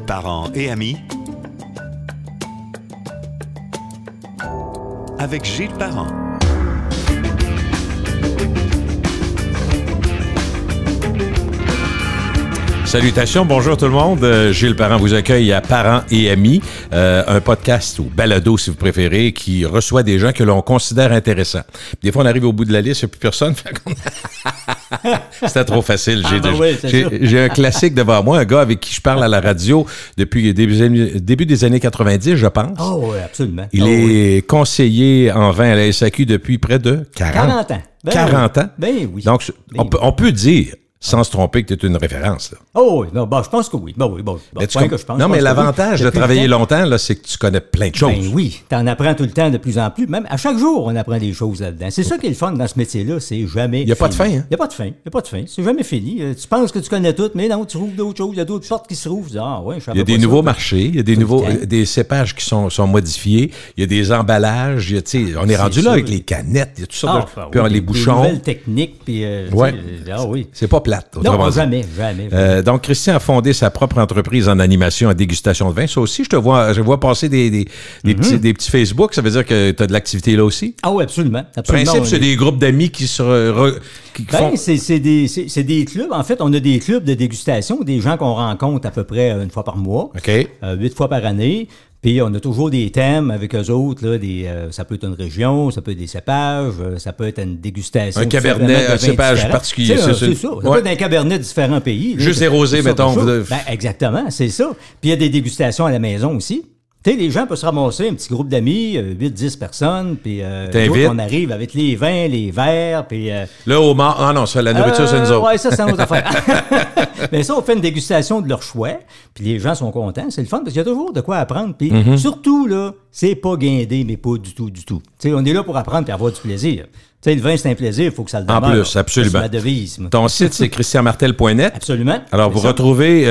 Parents et amis, avec Gilles Parent. Salutations, bonjour tout le monde. Gilles Parent vous accueille à Parents et Amis, un podcast ou balado si vous préférez, qui reçoit des gens que l'on considère intéressants. Des fois, on arrive au bout de la liste, il n'y a plus personne. C'était trop facile. J'ai un classique devant moi, un gars avec qui je parle à la radio depuis début des années 90, je pense. Oh oui, absolument. Il est conseiller en vin à la SAQ depuis près de 40 ans. 40 ans. Ben oui. Donc, on peut dire, sans se tromper, que tu es une référence, là. Oh oui, je pense que oui. Mais l'avantage de travailler longtemps, là, c'est que tu connais plein de choses. Ben oui, tu en apprends tout le temps de plus en plus. Même à chaque jour, on apprend des choses là-dedans. C'est ça qui est le fun dans ce métier-là, c'est jamais. Il n'y a pas de fin, hein? Il n'y a pas de fin. C'est jamais fini. Tu penses que tu connais tout, mais non, tu trouves d'autres choses. Il y a d'autres portes qui se rouvrent. Il y a des nouveaux marchés, il y a des cépages qui sont modifiés, il y a des emballages, on est rendu là avec les canettes, il y a toutes sortes de. Puis les bouchons. Des nouvelles techniques, puis. Oui. C'est pas plate. Non, jamais. Donc, Christian a fondé sa propre entreprise en animation et dégustation de vin. Ça aussi, je vois passer des petits Facebook. Ça veut dire que tu as de l'activité là aussi? Ah oui, absolument. Le principe, c'est des groupes d'amis qui font... C'est des clubs. En fait, on a des clubs de dégustation, des gens qu'on rencontre à peu près une fois par mois, 8 fois par année. Puis on a toujours des thèmes avec eux autres, là, ça peut être une région, ça peut être des cépages, ça peut être une dégustation. Un cabernet, un cépage particulier. C'est ça. Ça peut être un cabernet de différents pays. Juste des rosés, mettons. Exactement, c'est ça. Puis il y a des dégustations à la maison aussi. Tu sais, les gens peuvent se ramasser, un petit groupe d'amis, 8-10 personnes, puis on arrive avec les vins, les verres, puis... Le homard, ah non, ça, la nourriture, c'est nous autres. Oui, ça, c'est une autre affaire. Mais ça, on fait une dégustation de leur choix, puis les gens sont contents, c'est le fun, parce qu'il y a toujours de quoi apprendre, puis surtout, là, c'est pas guindé, mais pas du tout. Tu sais, on est là pour apprendre et avoir du plaisir. Tu sais, le vin, c'est un plaisir, il faut que ça le demeure. En plus, absolument. C'est ma devise. Ton site, c'est christianmartel.net. Absolument. Alors, vous retrouvez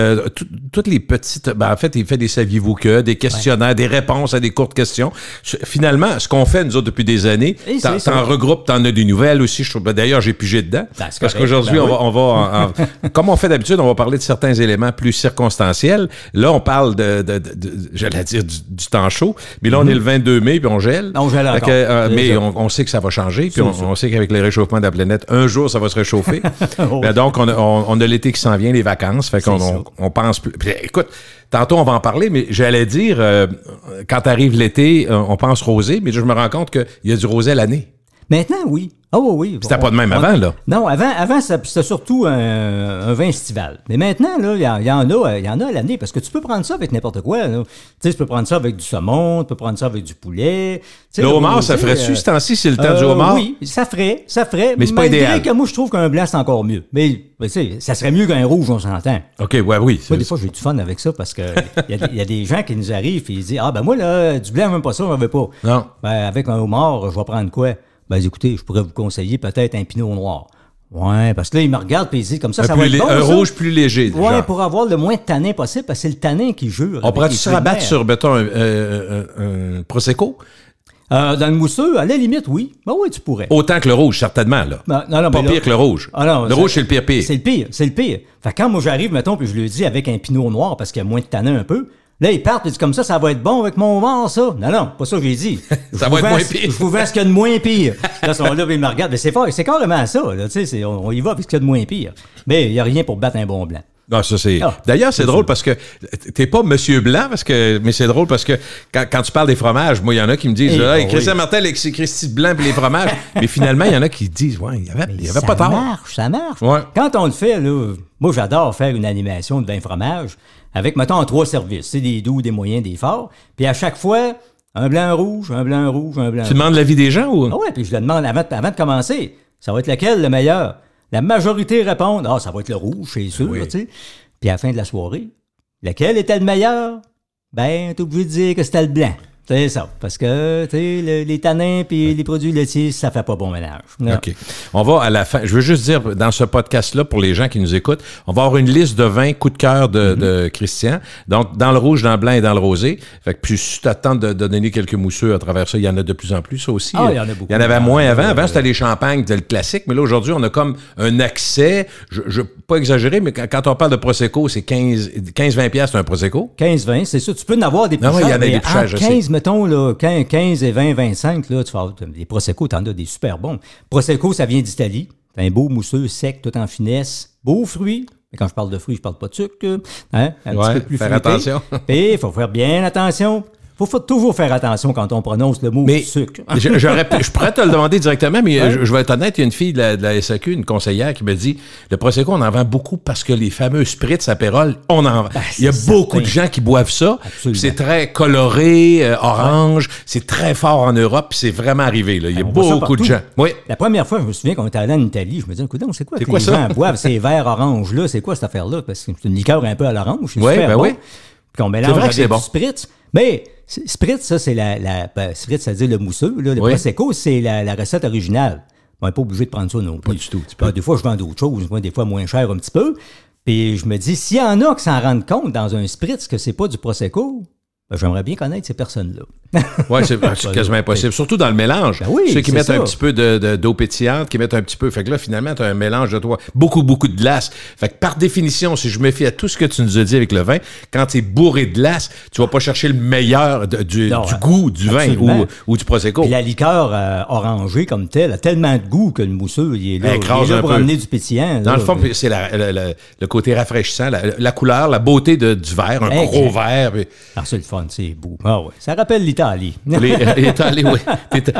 toutes les petites... en fait, il fait des saviez-vous que, des questionnaires, des réponses à des courtes questions. Finalement, ce qu'on fait, nous autres, depuis des années, t'en regroupes, t'en as des nouvelles aussi. D'ailleurs, j'ai pigé dedans. Parce qu'aujourd'hui, on va comme on fait d'habitude, on va parler de certains éléments plus circonstanciels. Là, on parle j'allais dire du temps chaud. Mais là, on est le 22 mai, puis on gèle. On gèle encore. Mais on sait que ça va changer, puis on sait qu'avec le réchauffement de la planète, un jour, ça va se réchauffer. Donc, on a l'été qui s'en vient, les vacances. Fait qu'on pense plus. Puis, écoute, tantôt, on va en parler, mais j'allais dire, quand arrive l'été, on pense rosé, mais je me rends compte qu'il y a du rosé à l'année. Maintenant, oui. Oui. C'était pas de même avant, là. Non, avant c'était surtout un vin estival. Mais maintenant, là, il y en a à l'année, parce que tu peux prendre ça avec n'importe quoi, là. Tu sais, tu peux prendre ça avec du saumon, tu peux prendre ça avec du poulet. Le homard, ça ferait-tu ce temps-ci, c'est le temps du homard? Oui, ça ferait. Mais c'est pas idéal. Que moi, je trouve qu'un blanc, c'est encore mieux. Mais tu sais, ça serait mieux qu'un rouge, on s'entend. OK, oui. Moi, des fois, j'ai du fun avec ça, parce que il y a des gens qui nous arrivent et ils disent, moi, là, du blanc, même pas ça, j'en veux pas. Non. Avec un homard, je vais prendre quoi? Écoutez, je pourrais vous conseiller peut-être un pinot noir. Ouais, parce que là, il me regarde et il dit comme ça va être bon, un rouge plus léger. Ouais, pour avoir le moins de tanin possible, parce que c'est le tanin qui jure. On pourrait-tu se rabattre sur, mettons, un Prosecco? Dans le mousseux, à la limite, oui. Oui, tu pourrais. Autant que le rouge, certainement, là. Pas pire que le rouge. Le rouge, c'est le pire. C'est le pire. Fait que quand moi j'arrive, mettons, puis je le dis avec un pinot noir, parce qu'il y a moins de tanin un peu, là, ils partent et disent comme ça va être bon avec mon homard, ça. Non, pas ça que j'ai dit. Ça va être moins pire. Je vous vends ce qu'il y a de moins pire. Là, ils sont là, ils me regardent. Mais c'est carrément ça, là. Tu sais, on y va avec ce qu'il y a de moins pire. Mais il n'y a rien pour battre un bon blanc. Non, ça c'est. D'ailleurs, c'est drôle parce que t'es pas Monsieur Blanc, mais c'est drôle parce que quand tu parles des fromages, moi, il y en a qui me disent Christian Martel avec ses Christy de Blanc et les fromages. Mais finalement, il y en a qui disent il y avait pas tard. Ça marche. Ouais. Quand on le fait, là, moi, j'adore faire une animation de vin fromage avec, mettons, 3 services. C'est des doux, des moyens, des forts. Puis à chaque fois, un blanc rouge, un blanc rouge, un blanc rouge. Tu demandes l'avis des gens ou? Oui, puis je le demande avant de commencer. Ça va être lequel le meilleur? La majorité répondent ça va être le rouge, c'est sûr, tu sais. Puis à la fin de la soirée, lequel était le meilleur? T'es obligé de dire que c'était le blanc. C'est ça. Parce que, tu sais, les tanins puis les produits laitiers, ça fait pas bon ménage. Non. OK. On va à la fin. Je veux juste dire, dans ce podcast-là, pour les gens qui nous écoutent, on va avoir une liste de 20 coups de cœur de Christian. Donc, dans le rouge, dans le blanc et dans le rosé. Fait que puis, si tu attends de donner quelques mousseux à travers ça, il y en a de plus en plus, ça aussi. Ah, il y en a beaucoup. Il y en avait moins avant. Avant, c'était les champagnes, c'était le classique. Mais là, aujourd'hui, on a comme un accès. Je pas exagérer, mais quand on parle de Prosecco, c'est 15-20 piastres un Prosecco. 15-20, c'est ça. Tu peux en avoir des plus chers. Il y en a des plus chers, 15, mettons, là, 15 et 20-25, là, tu vas avoir des Prosecco, t'en as des super bons. Prosecco, ça vient d'Italie. C'est un beau mousseux, sec, tout en finesse. Beaux fruits. Mais quand je parle de fruits, je parle pas de sucre. Hein? Un petit peu plus faire fruité. attention. Et il faut faire bien attention. Faut toujours faire attention quand on prononce le mot sucre. Je pourrais te le demander directement, mais je vais être honnête, il y a une fille de la SAQ, une conseillère, qui me dit, le Prosecco, on en vend beaucoup parce que les fameux spritz apérol, on en vend. Il y a beaucoup de gens qui boivent ça. C'est très coloré, orange, c'est très fort en Europe, puis c'est vraiment arrivé. Là. Il y a beaucoup de gens. Oui. La première fois, je me souviens qu'on était allé en Italie, je me disais, écoute, c'est quoi que les gens boivent ces verres oranges-là? C'est quoi cette affaire-là? Parce que c'est une liqueur un peu à l'orange. C'est super bon. Puis on mélange avec du spritz. Mais spritz, ça, c'est spritz, c'est-à-dire le mousseux. Là, le Prosecco, c'est la recette originale. On n'est pas obligé de prendre ça non plus. Pas du tout. Des fois, je vends d'autres choses, des fois moins cher un petit peu. Puis je me dis, s'il y en a qui s'en rendent compte dans un spritz que c'est pas du Prosecco, ben, j'aimerais bien connaître ces personnes-là. Oui, c'est quasiment impossible. Surtout dans le mélange. Ben oui, ceux qui mettent un petit peu d'eau pétillante, qui mettent un petit peu. Fait que là, finalement, tu as un mélange de beaucoup de glace. Fait que par définition, si je me fie à tout ce que tu nous as dit avec le vin, quand tu es bourré de glace, tu vas pas chercher le meilleur du goût du vin ou du Prosecco. Puis la liqueur orangée comme telle a tellement de goût que le mousseux, il est là pour amener du pétillant. Dans le fond, c'est le côté rafraîchissant, la couleur, la beauté du verre, un gros verre. Puis... Ah, c'est le fun, c'est beau. Ah ouais, ça rappelle l'Italie. L'Italie, oui.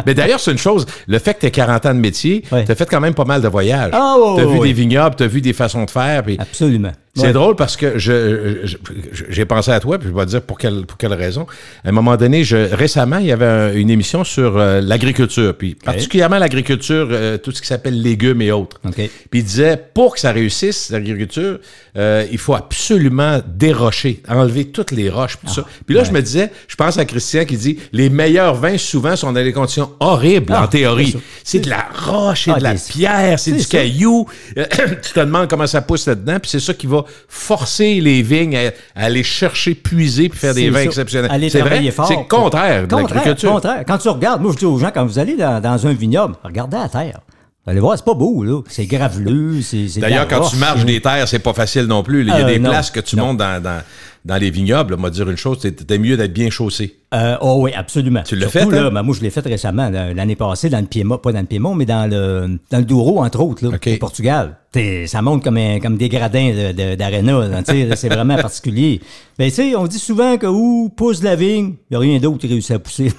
Mais d'ailleurs, c'est une chose, le fait que tu aies 40 ans de métier, tu as fait quand même pas mal de voyages. Tu as vu des vignobles, tu as vu des façons de faire. Puis absolument. C'est drôle parce que j'ai pensé à toi, puis je vais te dire pour quelle raison. À un moment donné, récemment, il y avait une émission sur l'agriculture, puis particulièrement l'agriculture, tout ce qui s'appelle légumes et autres. Puis il disait, pour que ça réussisse, l'agriculture, il faut absolument dérocher, enlever toutes les roches, puis tout ça. Puis là, je me disais, je pense à Christian qui dit, les meilleurs vins, souvent, sont dans des conditions horribles, en théorie. C'est de la roche, c'est de la pierre, c'est du caillou. Tu te demandes comment ça pousse là-dedans, puis c'est ça qui va forcer les vignes à aller chercher, puiser, puis faire des vins exceptionnels. C'est vrai, c'est le contraire de l'agriculture. Contraire. Quand tu regardes, moi je dis aux gens, quand vous allez dans un vignoble, regardez à terre. Vous allez voir, c'est pas beau, là. C'est graveleux, c'est d'ailleurs, quand tu marches des terres, c'est pas facile non plus. Il y a des places que tu montes dans les vignobles. On va dire une chose, c'était mieux d'être bien chaussé. Oui, absolument. Tu l'as fait, hein? Là, moi, je l'ai fait récemment, l'année passée, dans le Piémont, pas dans le Piémont, mais dans le Douro, entre autres, là, au Portugal. Ça monte comme des gradins d'aréna. C'est vraiment particulier. Mais tu sais, on dit souvent que où pousse la vigne, il n'y a rien d'autre qui réussit à pousser.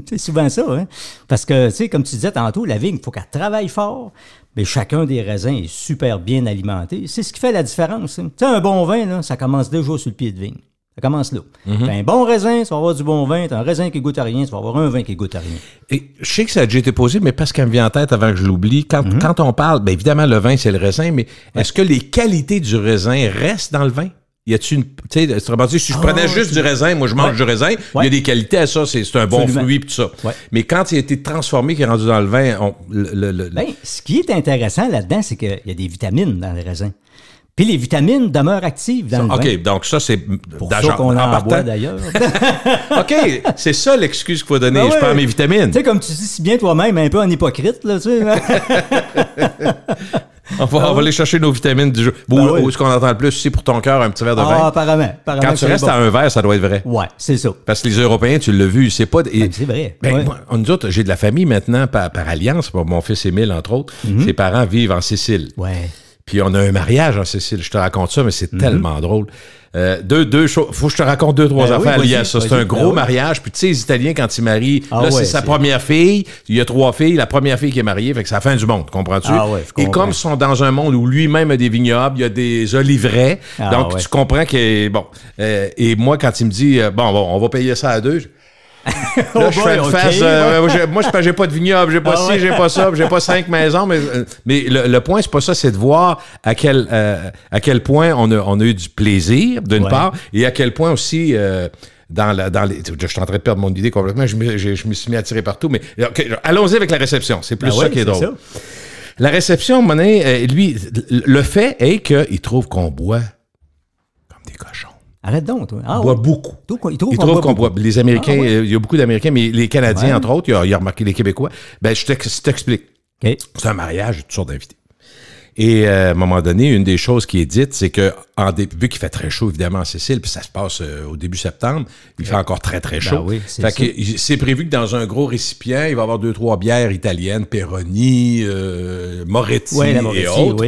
C'est souvent ça, hein? Parce que, tu sais, comme tu disais tantôt, la vigne, il faut qu'elle travaille fort, mais chacun des raisins est super bien alimenté. C'est ce qui fait la différence. Tu sais, un bon vin, là, ça commence déjà sur le pied de vigne. Ça commence là. T'as un bon raisin, tu vas avoir du bon vin. T'as un raisin qui goûte à rien, tu vas avoir un vin qui goûte à rien. Et je sais que ça a déjà été posé, mais parce qu'elle me vient en tête avant que je l'oublie, quand on parle, bien évidemment, le vin, c'est le raisin, mais est-ce que les qualités du raisin restent dans le vin? Y a-tu une. Tu sais, si je prenais juste du raisin, moi je mange du raisin, il y a des qualités à ça, c'est un bon fruit et tout ça. Mais quand il a été transformé, qu'il est rendu dans le vin, ce qui est intéressant là-dedans, c'est qu'il y a des vitamines dans le raisin. Puis les vitamines demeurent actives dans le vin. OK, donc ça, c'est pour ça qu'on en boit d'ailleurs. OK, c'est ça l'excuse qu'il faut donner. Je prends mes vitamines. Tu sais, comme tu dis si bien toi-même, un peu en hypocrite, là, tu sais. On va aller chercher nos vitamines du jour. Où est-ce qu'on entend le plus aussi pour ton cœur, un petit verre de vin? Apparemment. Quand tu restes à un verre, ça doit être vrai. Ouais, c'est ça. Parce que les Européens, tu l'as vu, c'est pas... c'est vrai. Moi, nous autres, j'ai de la famille maintenant par alliance. Mon fils Émile, entre autres. Ses parents vivent en Sicile. Ouais. Puis on a un mariage en Sicile. Je te raconte ça, mais c'est tellement drôle. Deux choses. Faut que je te raconte 2-3 affaires liées à ça. C'est un gros mariage. Puis tu sais, les Italiens, quand ils marient, c'est sa première fille. Il y a 3 filles. La première fille qui est mariée, fait que c'est la fin du monde, comprends-tu? Et comme ils sont dans un monde où lui-même a des vignobles, il y a des oliveraies. Donc tu comprends que bon. Et moi, quand il me dit on va payer ça à 2. Là, je fais une face. Moi, j'ai pas de vignoble, j'ai pas ci, j'ai pas ça, j'ai pas 5 maisons. Mais le point, c'est pas ça, c'est de voir à quel point on a eu du plaisir, d'une part, et à quel point aussi je suis en train de perdre mon idée complètement, je me suis mis à tirer partout, mais allons-y avec la réception, c'est plus ça qui est drôle. Ça. La réception, lui, le fait est qu'il trouve qu'on boit comme des cochons. Arrête donc, toi. On boit beaucoup. Il trouve qu'on boit. Les Américains, il y a beaucoup d'Américains, mais les Canadiens, entre autres, il a remarqué les Québécois. Ben, je t'explique. Okay. C'est un mariage, il y a toutes sortes d'invités. Et à un moment donné, une des choses qui est dite, c'est que, vu qu'il fait très chaud, évidemment, en Sicile, puis ça se passe au début septembre, il fait encore très, très chaud. Oui, c'est prévu que dans un gros récipient, il va y avoir 2-3 bières italiennes, Peroni, Moretti et autres,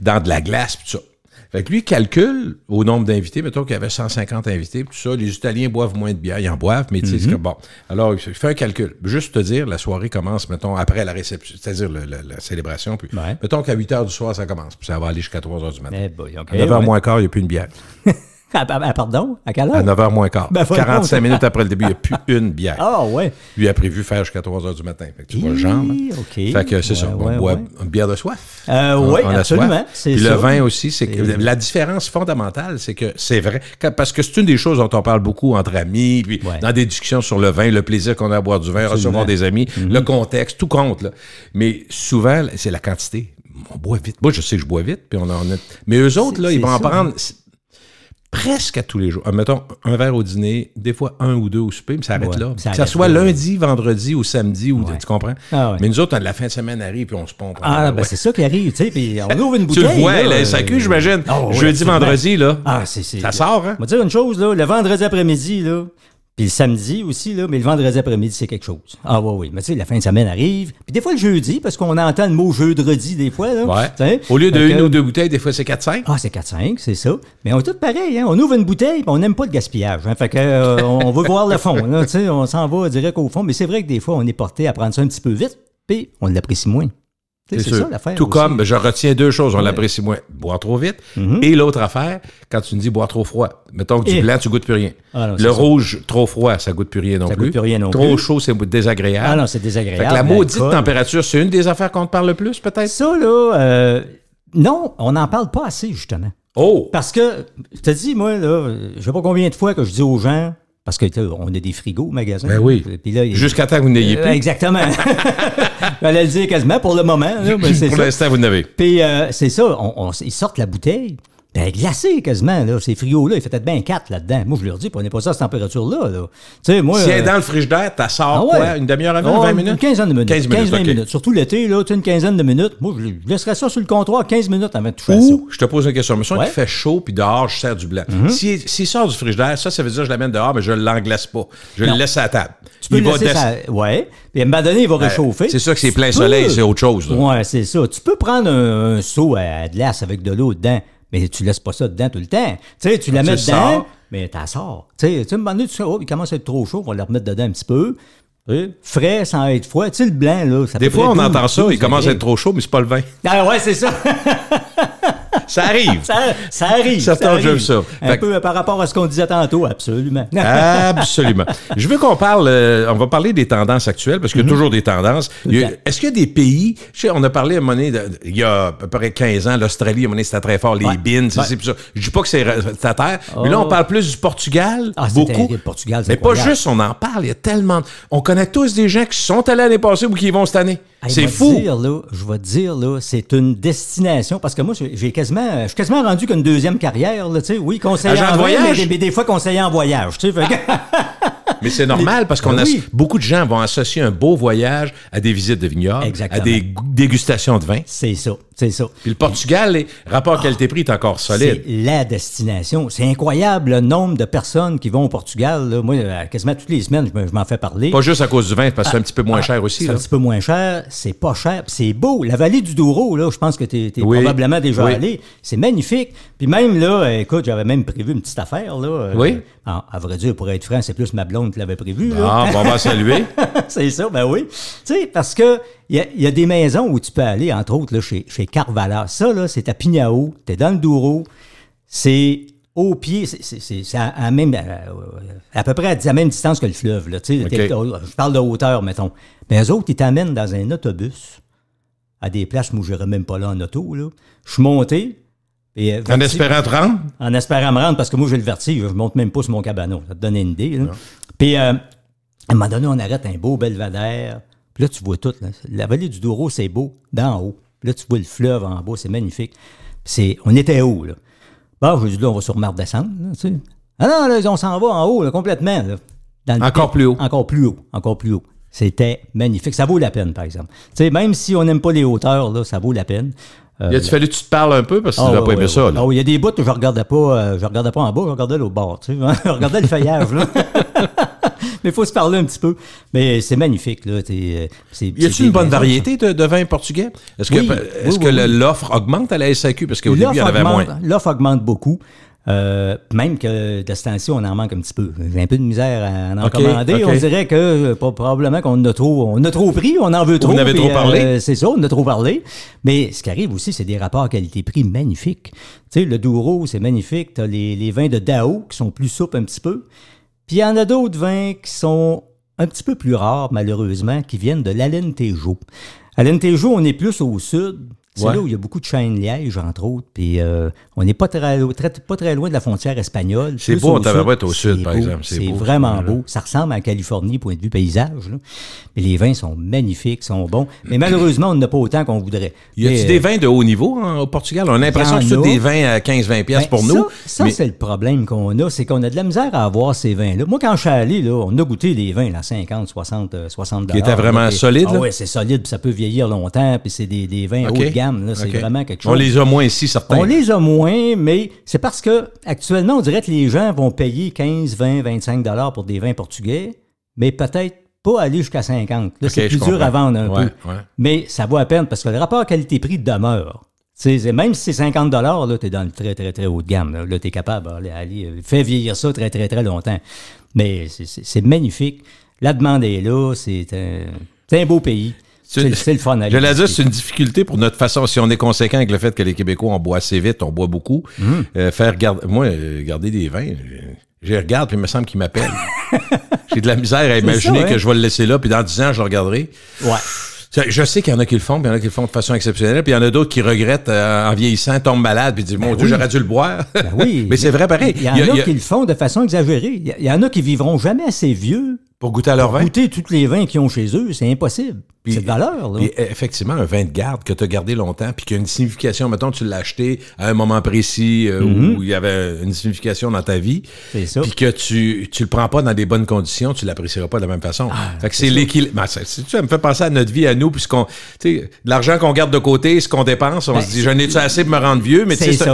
dans de la glace, puis tout ça. Fait que lui, il calcule au nombre d'invités, mettons qu'il y avait 150 invités, tout ça, les Italiens boivent moins de bière, ils en boivent, mais tu sais, c'est que bon. Alors, il fait un calcul. Juste te dire, la soirée commence, mettons, après la réception, c'est-à-dire la célébration, puis mettons qu'à 8 h du soir, ça commence, puis ça va aller jusqu'à 3 h du matin. À 9 h moins quart, il n'y a plus une bière. Pardon? À quelle heure? À 9 h moins quart. 45 minutes après le début, il n'y a plus une bière. Ah, ouais. Lui a prévu faire jusqu'à 3 h du matin. Fait que tu vois le genre. OK. Fait que c'est ça. On boit une bière de soif. Oui, absolument. Puis le vin aussi, c'est que la différence fondamentale, c'est que c'est vrai. Parce que c'est une des choses dont on parle beaucoup entre amis, puis dans des discussions sur le vin, le plaisir qu'on a à boire du vin, recevoir des amis, le contexte, tout compte. Là. Mais souvent, c'est la quantité. On boit vite. Moi, je sais que je bois vite. Puis mais eux autres, là, ils vont en prendre presque à tous les jours. Mettons, un verre au dîner, des fois un ou deux au souper, mais ça arrête là. Que ça soit lundi, vendredi ou samedi, ou tu comprends? Mais nous autres, la fin de semaine arrive, puis on se pompe. C'est ça qui arrive, tu sais, puis on ouvre une bouteille. Tu le vois, la SAQ, j'imagine. Jeudi, vendredi, là. Ça sort, hein? On va dire une chose, là, le vendredi après-midi, là, puis le samedi aussi, là, mais le vendredi après-midi, c'est quelque chose. Oui. Mais tu sais, la fin de semaine arrive. Puis des fois, le jeudi, parce qu'on entend le mot jeudi des fois. Là, au lieu de une ou deux bouteilles, des fois, c'est 4-5. C'est 4-5, c'est ça. Mais on est tous pareils. Hein? On ouvre une bouteille, puis on n'aime pas le gaspillage. Hein? Fait que on veut voir le fond. Là, on s'en va direct au fond. Mais c'est vrai que des fois, on est porté à prendre ça un petit peu vite, puis on l'apprécie moins. C'est ça l'affaire. Tout aussi. Comme, je retiens deux choses, on l'apprécie moins. Boire trop vite. Et l'autre affaire, quand tu me dis boire trop froid. Mettons que du blanc, tu goûtes plus rien. Le rouge, trop froid, ça goûte plus rien non plus. Goûte plus rien non trop plus. chaud, c'est désagréable. C'est désagréable. Fait que la maudite température, c'est une des affaires qu'on te parle le plus, peut-être? Ça, là, non, on n'en parle pas assez, justement. Parce que, je te dis, moi, là, je sais pas combien de fois que je dis aux gens, parce qu'on a des frigos au magasin. Ben oui. Jusqu'à temps que vous n'ayez plus. Exactement. J'allais le dire quasiment pour le moment. Là, pour l'instant, vous n'avez. Puis c'est ça, ils sortent la bouteille. Ben, glacé quasiment, là. Ces frigos-là, il fait peut-être bien 4 là-dedans. Moi, je leur dis, prenez pas ça à cette température-là, là. Tu sais, moi. Si elle est dans le frigidaire, t'as sors quoi? Une demi-heure avant, 20 minutes? Une quinzaine de minutes. 15-20 minutes. Surtout l'été, là, tu sais, une quinzaine de minutes. Moi, je laisserais ça sur le comptoir 15 minutes avant de toucher à ça. Je te pose une question. Mais ça, il fait chaud, puis dehors, je sers du blanc. S'il sort du frigidaire, ça veut dire que je l'amène dehors, mais je ne l'englace pas. Je le laisse à la table. Tu peux laisser ça. Ouais. Puis à un moment donné, il va réchauffer. C'est ça que c'est plein soleil, c'est autre chose. Ouais, c'est ça. Tu peux prendre un seau à glace avec de l'eau dedans. Mais tu laisses pas ça dedans tout le temps. Tu sais, tu la mets dedans, mais t'en sors. Tu sais, à un moment donné, tu sais, il commence à être trop chaud, on va le remettre dedans un petit peu. Frais sans être froid. Tu sais, le blanc, là, ça des fois, on entend ça, il commence à être trop chaud, mais c'est pas le vin. Ouais, c'est ça. Ça arrive. Ça arrive. Certains jeux ça. Un peu par rapport à ce qu'on disait tantôt, absolument. Absolument. Je veux qu'on parle, on va parler des tendances actuelles, parce qu'il y a toujours des tendances. Est-ce qu'il y a des pays, on a parlé à un moment donné, il y a à peu près 15 ans, l'Australie, à un moment donné, c'était très fort, les bines, c'est ça. Je dis pas que c'est ta terre, mais là, on parle plus du Portugal, beaucoup. Le Portugal, mais pas juste, on en parle, il y a tellement. On connaît tous des gens qui sont allés l'année passée ou qui y vont cette année. C'est fou. Je vais te dire, là, c'est une destination, parce que moi, je suis quasiment rendu qu'une deuxième carrière, là, tu sais, oui, conseiller en voyage, mais des fois conseiller en voyage, tu sais. Mais c'est normal, parce qu'on a beaucoup de gens vont associer un beau voyage à des visites de vignobles, à des dégustations de vin. C'est ça, c'est ça. Puis le Portugal, les rapports qualité-prix est encore solide. C'est la destination. C'est incroyable le nombre de personnes qui vont au Portugal. Là. Moi, quasiment toutes les semaines, je m'en fais parler. Pas juste à cause du vin, parce que c'est un petit peu moins cher aussi. C'est un petit peu moins cher, c'est pas cher, c'est beau. La vallée du Douro, là, je pense que t'es probablement déjà allé. C'est magnifique. Puis même là, écoute, j'avais même prévu une petite affaire. Là, à vrai dire, pour être franc, c'est plus ma blonde qui l'avait prévu. Là. Bon, on va saluer. C'est ça, ben oui. Tu sais, parce que il y a des maisons où tu peux aller, entre autres, là, chez Carvala. Ça, là, c'est à Pignao, t'es dans le Douro, c'est au pied, c'est à peu près à la même distance que le fleuve. Là, je parle de hauteur, mettons. Mais eux autres, ils t'amènent dans un autobus à des places où je n'irais même pas là en auto. Là. Je suis monté, Et, en espérant te rendre? En espérant me rendre, parce que moi, j'ai le vertige. Je ne monte même pas sur mon cabanon. Ça te donne une idée. Là. Puis, à un moment donné, on arrête un beau belvédère. Puis là, tu vois tout. Là. La vallée du Douro, c'est beau, d'en haut. Puis là, tu vois le fleuve en bas, c'est magnifique. On était haut, là. Bon, je dis là, on va sur redescendre, là, tu sais. Ah non, là, on s'en va en haut, là, complètement. Là, encore plus haut. Encore plus haut, encore plus haut. C'était magnifique. Ça vaut la peine, par exemple. Tu sais, même si on n'aime pas les hauteurs, là, ça vaut la peine. Il a-tu fallu que tu te parles un peu parce que tu n'as pas aimé ça, là? Il y a des bouts que je regardais pas en bas, je regardais l'autre bord, tu sais. Je regardais le feuillage, là. Mais il faut se parler un petit peu. Mais c'est magnifique, là. Y a-t-il une bonne variété de vins portugais? Est-ce que l'offre augmente à la SAQ? Parce qu'au début, il y en avait moins. L'offre augmente beaucoup. Même que de ce temps-ci, on en manque un petit peu. J'ai un peu de misère à en commander. Okay. On dirait que probablement qu'on a trop pris, on en veut trop. On avait trop parlé. C'est ça, on a trop parlé. Mais ce qui arrive aussi, c'est des rapports qualité-prix magnifiques. Tu sais, le Douro, c'est magnifique. Tu as les vins de Dao qui sont plus souples un petit peu. Puis il y en a d'autres vins qui sont un petit peu plus rares, malheureusement, qui viennent de l'Alentejo. Alentejo, on est plus au sud. C'est là où il y a beaucoup de chênes liège, entre autres. Puis on n'est pas très loin de la frontière espagnole. C'est beau, on va être au sud, par exemple. C'est vraiment beau. Ça ressemble à la Californie, point de vue paysage. Là. Mais les vins sont magnifiques, sont bons. Mais malheureusement, on n'a pas autant qu'on voudrait. Y a-t-il des vins de haut niveau au Portugal? On a l'impression que c'est des vins à 15-20$ pour nous. Ça c'est le problème qu'on a. C'est qu'on a de la misère à avoir ces vins-là. Moi, quand je suis allé, là, on a goûté des vins à 50, 60 $. Qui étaient vraiment solides? Ah oui, c'est solide. Puis ça peut vieillir longtemps. Puis c'est des vins haut de gamme. Là, c'est vraiment quelque chose. On les a moins ici, certains. On les a moins, mais c'est parce que actuellement, on dirait que les gens vont payer 15, 20, 25 $ pour des vins portugais, mais peut-être pas aller jusqu'à 50. Là, c'est plus dur à vendre un peu. Ouais. Mais ça vaut la peine parce que le rapport qualité-prix demeure. Même si c'est 50 $, là, tu es dans le très, très, très haut de gamme. Là, tu es capable d'aller faire vieillir ça très, très, très longtemps. Mais c'est magnifique. La demande est là. C'est un beau pays. C'est le fun. Je l'ai dit, c'est une difficulté pour notre façon, si on est conséquent avec le fait que les Québécois, on boit assez vite, on boit beaucoup. Garder des vins, je regarde, puis il me semble qu'il m'appelle. J'ai de la misère à imaginer que je vais le laisser là, puis dans 10 ans, je le regarderai. Ouais. Je sais qu'il y en a qui le font, puis il y en a qui le font de façon exceptionnelle, puis il y en a d'autres qui regrettent en vieillissant, tombent malades, puis disent, mon Dieu, j'aurais dû le boire. Mais c'est vrai pareil. Il y en a qui le font de façon exagérée. Il y en a qui vivront jamais assez vieux pour goûter à leur vin. Goûter tous les vins qu'ils ont chez eux, c'est impossible. C'est de valeur, là. Puis effectivement, un vin de garde que tu as gardé longtemps, puis qui a une signification, mettons, tu l'as acheté à un moment précis où il y avait une signification dans ta vie. C'est ça. Puis que tu le prends pas dans des bonnes conditions, tu l'apprécieras pas de la même façon. Fait que c'est l'équilibre. Ça me fait penser à notre vie, à nous, puisqu'on, tu sais, l'argent qu'on garde de côté, ce qu'on dépense, on se dit, j'en ai-tu assez pour me rendre vieux, mais tu sais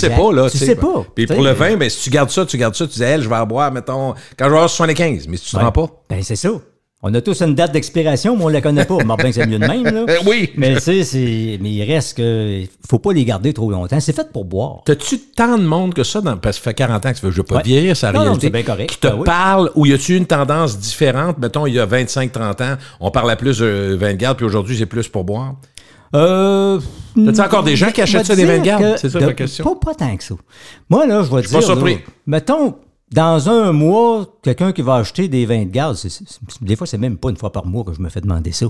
pas, là. Tu sais pas. Puis pour le vin, ben, si tu gardes ça, tu dis, je vais en boire, mettons, quand je vais avoir 75, mais si tu te rends pas. Ben, c'est ça. On a tous une date d'expiration, mais on ne la connaît pas. Martin, c'est mieux de même, là. Oui. Mais tu sais, mais il reste que. Faut pas les garder trop longtemps. C'est fait pour boire. T'as-tu tant de monde que ça, parce que ça fait 40 ans que je veux pas vieillir, sa réalité. Non, c'est bien correct. Qui te parle, ou y a-tu une tendance différente? Mettons, il y a 25-30 ans, on parlait plus de vin de garde, puis aujourd'hui, c'est plus pour boire. T'as-tu encore des gens qui achètent ça des vins de garde? C'est ça la question? Pas tant que ça. Moi, là, je vais te dire. Je suis pas surpris. Mettons. Dans un mois, quelqu'un qui va acheter des vins de garde, des fois, c'est même pas une fois par mois que je me fais demander ça.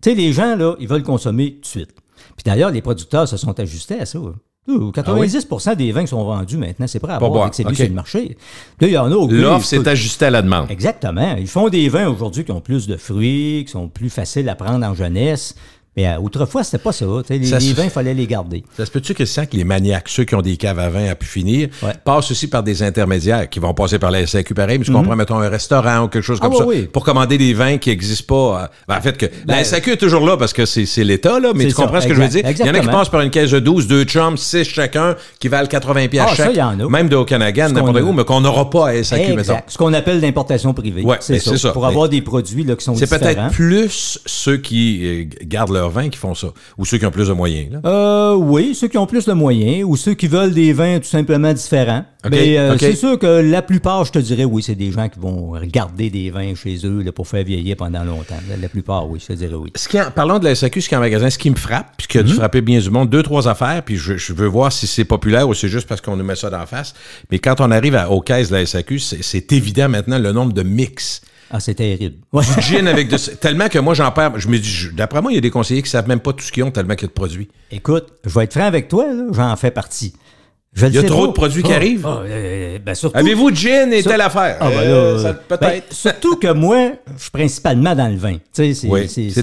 Tu sais, les gens, là, ils veulent consommer tout de suite. Puis d'ailleurs, les producteurs se sont ajustés à ça. 90% des vins qui sont vendus maintenant, c'est prêt à boire, c'est mis sur le marché. Là, il y en a l'offre s'est ajustée à la demande. Exactement. Ils font des vins aujourd'hui qui ont plus de fruits, qui sont plus faciles à prendre en jeunesse. Mais autrefois, c'était pas ça. Les vins, il fallait les garder. Ça se peut-tu que c'est que les maniaques, ceux qui ont des caves à vin à pu finir, passent aussi par des intermédiaires qui vont passer par la SAQ pareil, mais je comprends, mettons, un restaurant ou quelque chose comme ça, pour commander des vins qui n'existent pas. En fait, que la SAQ est toujours là parce que c'est l'État, là, mais tu comprends ce que je veux dire? Il y en a qui passent par une caisse de 12, 2 chums, 6 chacun, qui valent 80$ chaque. Ça, il y en a. Même de Okanagan, n'importe où, mais qu'on n'aura pas à SAQ, mettons. Ce qu'on appelle l'importation privée. C'est ça. Pour avoir des produits là, qui sont différents. C'est peut-être plus ceux qui gardent leur vin qui font ça. Ou ceux qui ont plus de moyens, là? Oui, ceux qui ont plus de moyens ou ceux qui veulent des vins tout simplement différents. Mais c'est sûr que la plupart, je te dirais, oui, c'est des gens qui vont garder des vins chez eux là, pour faire vieillir pendant longtemps. La plupart, oui, je te dirais oui. Parlons de la SAQ, ce qui est en magasin, ce qui me frappe, puis qui a dû frapper bien du monde, 2-3 affaires, puis je veux voir si c'est populaire ou c'est juste parce qu'on nous met ça d'en face. Mais quand on arrive aux caisses de la SAQ, c'est évident maintenant le nombre de mix. Ah, c'est terrible. Du gin avec tellement que moi, j'en perds. Je me dis, d'après moi, il y a des conseillers qui ne savent même pas tout ce qu'ils ont tellement qu'il y a de produits. Écoute, je vais être franc avec toi, là, j'en fais partie. Il y a trop de produits qui arrivent? Surtout, avez-vous gin et telle affaire? Peut-être. Surtout que moi, je suis principalement dans le vin. C'est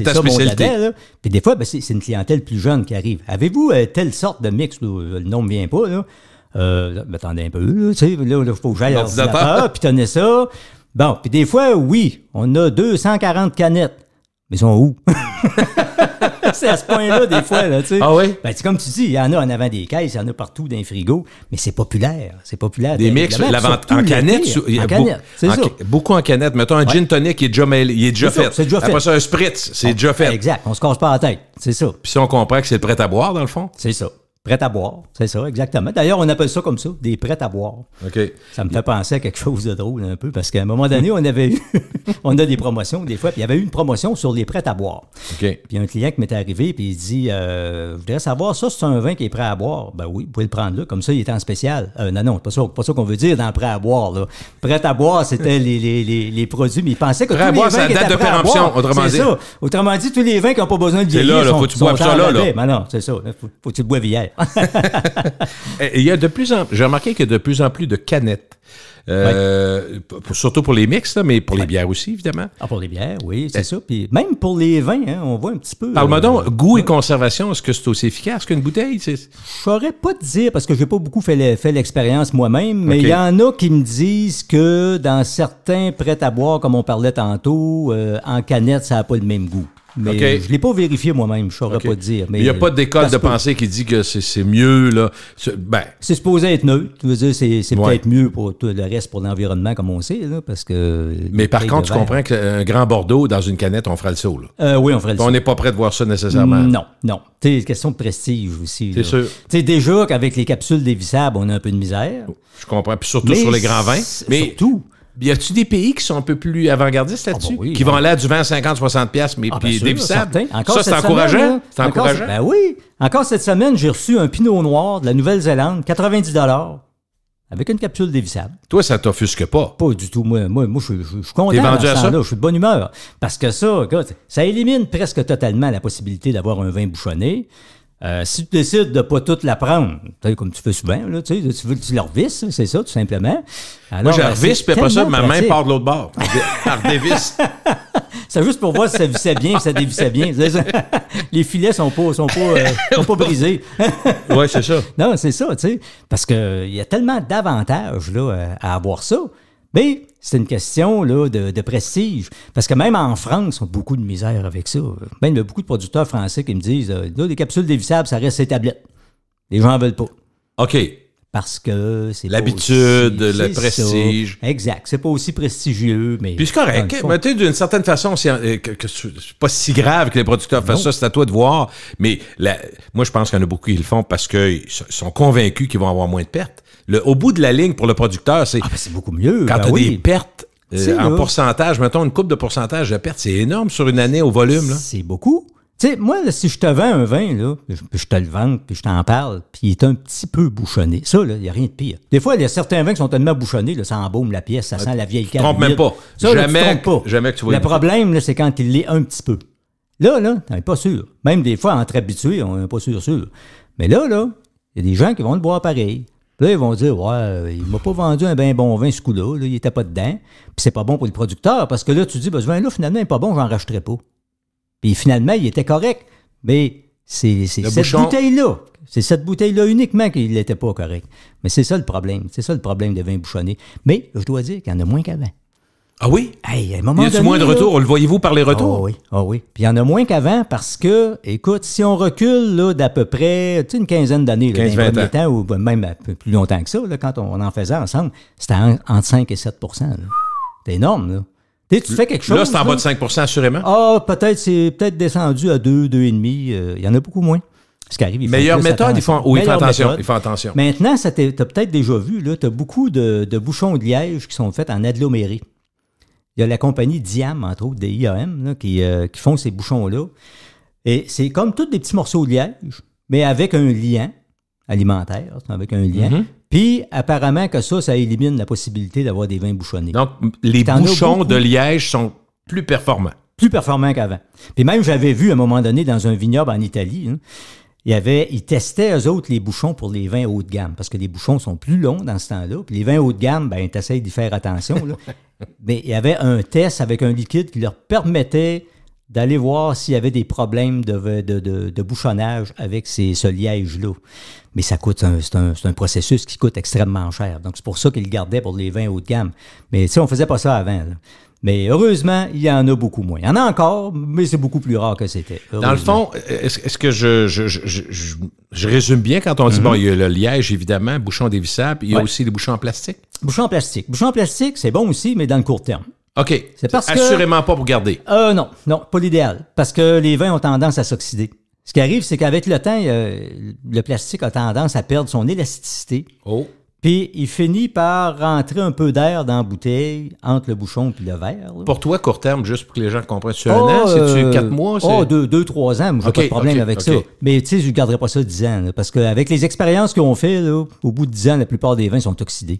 ta ça spécialité. mon label. Puis des fois, c'est une clientèle plus jeune qui arrive. Avez-vous telle sorte de mix? Là, le nom ne vient pas. Là. Attendez un peu. Là, il faut que j'aille à l'ordinateur, puis tenez ça. Bon, puis des fois, oui, on a 240 canettes. Mais ils sont où? C'est à ce point-là, des fois, là, tu sais. Ah oui? Ben, comme tu dis, il y en a en avant des caisses, il y en a partout dans les frigos, mais c'est populaire. C'est populaire. Des mix, en canette. En canette, c'est ça. Beaucoup en canette. Mettons un gin tonic, il est déjà fait. C'est déjà fait. Après ça, un spritz, c'est déjà fait. Exact. On se casse pas la tête. C'est ça. Puis si on comprend que c'est le prêt à boire, dans le fond? C'est ça. Prêt à boire, c'est ça, exactement. D'ailleurs, on appelle ça comme ça, des prêts à boire. OK. Ça me fait penser à quelque chose de drôle un peu, parce qu'à un moment donné, on a des promotions des fois, puis il y avait eu une promotion sur les prêts à boire. OK. Puis un client qui m'était arrivé, puis il dit, je voudrais savoir, ça, c'est un vin qui est prêt à boire. Ben oui, vous pouvez le prendre là, comme ça, il est en spécial. Non, c'est pas ça qu'on veut dire dans le prêt à boire, là. Prêt à boire, c'était les produits, mais il pensait que prêt à boire, c'est la date de péremption, autrement dit. C'est ça. Autrement dit, tous les vins qui n'ont pas besoin de vieillir. C'est là, faut que tu boives ça là. Ben non, c'est ça. Faut que tu le boives hier. Il y a j'ai remarqué qu'il y a de plus en plus de canettes. Surtout pour les mix, là, mais pour les bières aussi, évidemment. Ah, pour les bières, oui, c'est ça. Puis même pour les vins, hein, on voit un petit peu. Parle-moi donc, goût et conservation, est-ce que c'est aussi efficace qu'une bouteille? Je saurais pas te dire, parce que j'ai pas beaucoup fait l'expérience moi-même, mais il y en a qui me disent que dans certains prêts à boire, comme on parlait tantôt, en canette, ça n'a pas le même goût. Mais je ne l'ai pas vérifié moi-même, je ne saurais pas te dire. Mais il n'y a pas d'école de pensée qui dit que c'est mieux, là. C'est supposé être neutre. Tu veux dire, c'est peut-être mieux pour tout le reste, pour l'environnement, comme on sait, là, parce que... Mais par contre, tu comprends qu'un grand Bordeaux, dans une canette, on fera le saut, là. Oui, on ferait le saut. On n'est pas prêt de voir ça nécessairement. Non. C'est une question de prestige aussi. C'est sûr. Tu sais, déjà qu'avec les capsules dévissables, on a un peu de misère. Je comprends. Puis surtout sur les grands vins. Mais surtout... Y a-tu des pays qui sont un peu plus avant-gardistes là-dessus? Qui vont aller à du 20, 50, 60 $, mais puis dévissables? Ça, c'est encourageant? C'est encourageant? Ben oui. Encore cette semaine, j'ai reçu un Pinot Noir de la Nouvelle-Zélande, 90 $, avec une capsule dévissable. Toi, ça t'offusque pas? Pas du tout. Moi, je suis content. T'es vendu à ça? Je suis de bonne humeur. Parce que ça, ça élimine presque totalement la possibilité d'avoir un vin bouchonné. Si tu décides de ne pas toute la prendre, comme tu fais souvent, là, tu la revisses, c'est ça, tout simplement. Alors, moi, je la revisse, puis après ça, ma main part de l'autre bord. Elle redévisse. C'est juste pour voir si ça vissait bien, si ça dévissait bien. Les filets sont pas brisés. Oui, c'est ça. Non, c'est ça, tu sais. Parce qu'il y a tellement d'avantages là, à avoir ça. Mais c'est une question là, de prestige. Parce que même en France, on a beaucoup de misère avec ça. Même il y a beaucoup de producteurs français qui me disent là, les capsules dévissables, ça reste ces tablettes. Les gens n'en veulent pas. OK. Parce que c'est l'habitude, le prestige. Ça. Exact. C'est pas aussi prestigieux, mais... Puis c'est correct. Mais tu sais, d'une certaine façon, c'est pas si grave que les producteurs fassent ça, c'est à toi de voir. Mais moi, je pense qu'il y en a beaucoup qui le font parce qu'ils sont convaincus qu'ils vont avoir moins de pertes. Au bout de la ligne, pour le producteur, c'est... Ah, ben c'est beaucoup mieux. Quand tu as des pertes en pourcentage, mettons une coupe de pourcentage de pertes, c'est énorme sur une année au volume. Là. C'est beaucoup. Tu sais, moi, là, si je te vends un vin, là, puis je te le vends, puis je t'en parle, puis il est un petit peu bouchonné. Ça, il n'y a rien de pire. Des fois, il y a certains vins qui sont tellement bouchonnés, là, ça embaume la pièce, ça sent la vieille cave. Tu ne trompes même pas. Ça, jamais, là, tu trompes pas. Jamais que tu vois. Le problème, là, c'est quand il l'est un petit peu. Là, tu n'es pas sûr. Même des fois, entre habitués, on n'est pas sûr. Mais là, il y a des gens qui vont le boire pareil. Puis là, ils vont dire, ouais, il m'a pas vendu un bien bon vin ce coup-là, il était pas dedans. Puis c'est pas bon pour le producteur, parce que là, tu dis, ben, ce vin-là, finalement, il n'est pas bon, j'en rachèterai pas. Puis finalement, il était correct. Mais c'est cette bouteille-là. C'est cette bouteille-là uniquement qu'il n'était pas correct. Mais c'est ça le problème. C'est ça le problème des vins bouchonnés. Mais je dois dire qu'il y en a moins qu'avant. Ah oui? Hey, à un moment donné, y a moins de retours? Le voyez-vous par les retours? Ah oui. Puis il y en a moins qu'avant parce que, écoute, si on recule là, d'à peu près une quinzaine d'années, 15-20 temps, ou même un peu plus longtemps que ça, là, quand on en faisait ensemble, c'était entre 5 et 7 %. C'est énorme, là. Tu fais quelque chose. Là, c'est en bas de 5 % assurément. Ah, c'est peut-être descendu à 2, 2,5. Il y en a beaucoup moins. Ce qui arrive, meilleure méthode, il faut attention. Maintenant, tu as peut-être déjà vu, tu as beaucoup de bouchons de liège qui sont faits en aggloméré. Il y a la compagnie Diam, entre autres, des IAM, là, qui font ces bouchons-là. Et c'est comme tous des petits morceaux de liège, mais avec un liant alimentaire, avec un liant. Mm-hmm. Puis, apparemment que ça élimine la possibilité d'avoir des vins bouchonnés. Donc, les bouchons de liège sont plus performants. Plus performants qu'avant. Puis même, j'avais vu à un moment donné dans un vignoble en Italie, ils testaient, eux autres, les bouchons pour les vins haut de gamme, parce que les bouchons sont plus longs dans ce temps-là. Puis les vins haut de gamme, ben, tu essaies d'y faire attention. Là. Mais il y avait un test avec un liquide qui leur permettait d'aller voir s'il y avait des problèmes de bouchonnage avec ce liège-là. Mais ça coûte, c'est un processus qui coûte extrêmement cher. Donc, c'est pour ça qu'ils le gardaient pour les vins haut de gamme. Mais tu sais, on faisait pas ça avant, là. Mais heureusement, il y en a beaucoup moins. Il y en a encore, mais c'est beaucoup plus rare que c'était. Dans le fond, est-ce que je résume bien quand on dit, bon, il y a le liège, évidemment, bouchon dévissable, puis il y a aussi les bouchons en plastique? Bouchons en plastique. Bouchons en plastique, c'est bon aussi, mais dans le court terme. OK. C'est parce assurément pas pour garder. Non, pas l'idéal. Parce que les vins ont tendance à s'oxyder. Ce qui arrive, c'est qu'avec le temps, le plastique a tendance à perdre son élasticité. Oh. Puis il finit par rentrer un peu d'air dans la bouteille entre le bouchon et le verre. Là. Pour toi, court terme, juste pour que les gens comprennent, c'est un an, c'est-tu 4 mois? Oh, 2-3 ans, j'ai pas de problème avec ça. Mais tu sais, je ne garderai pas ça 10 ans. Là, parce qu'avec les expériences qu'on fait, là, au bout de 10 ans, la plupart des vins sont oxydés.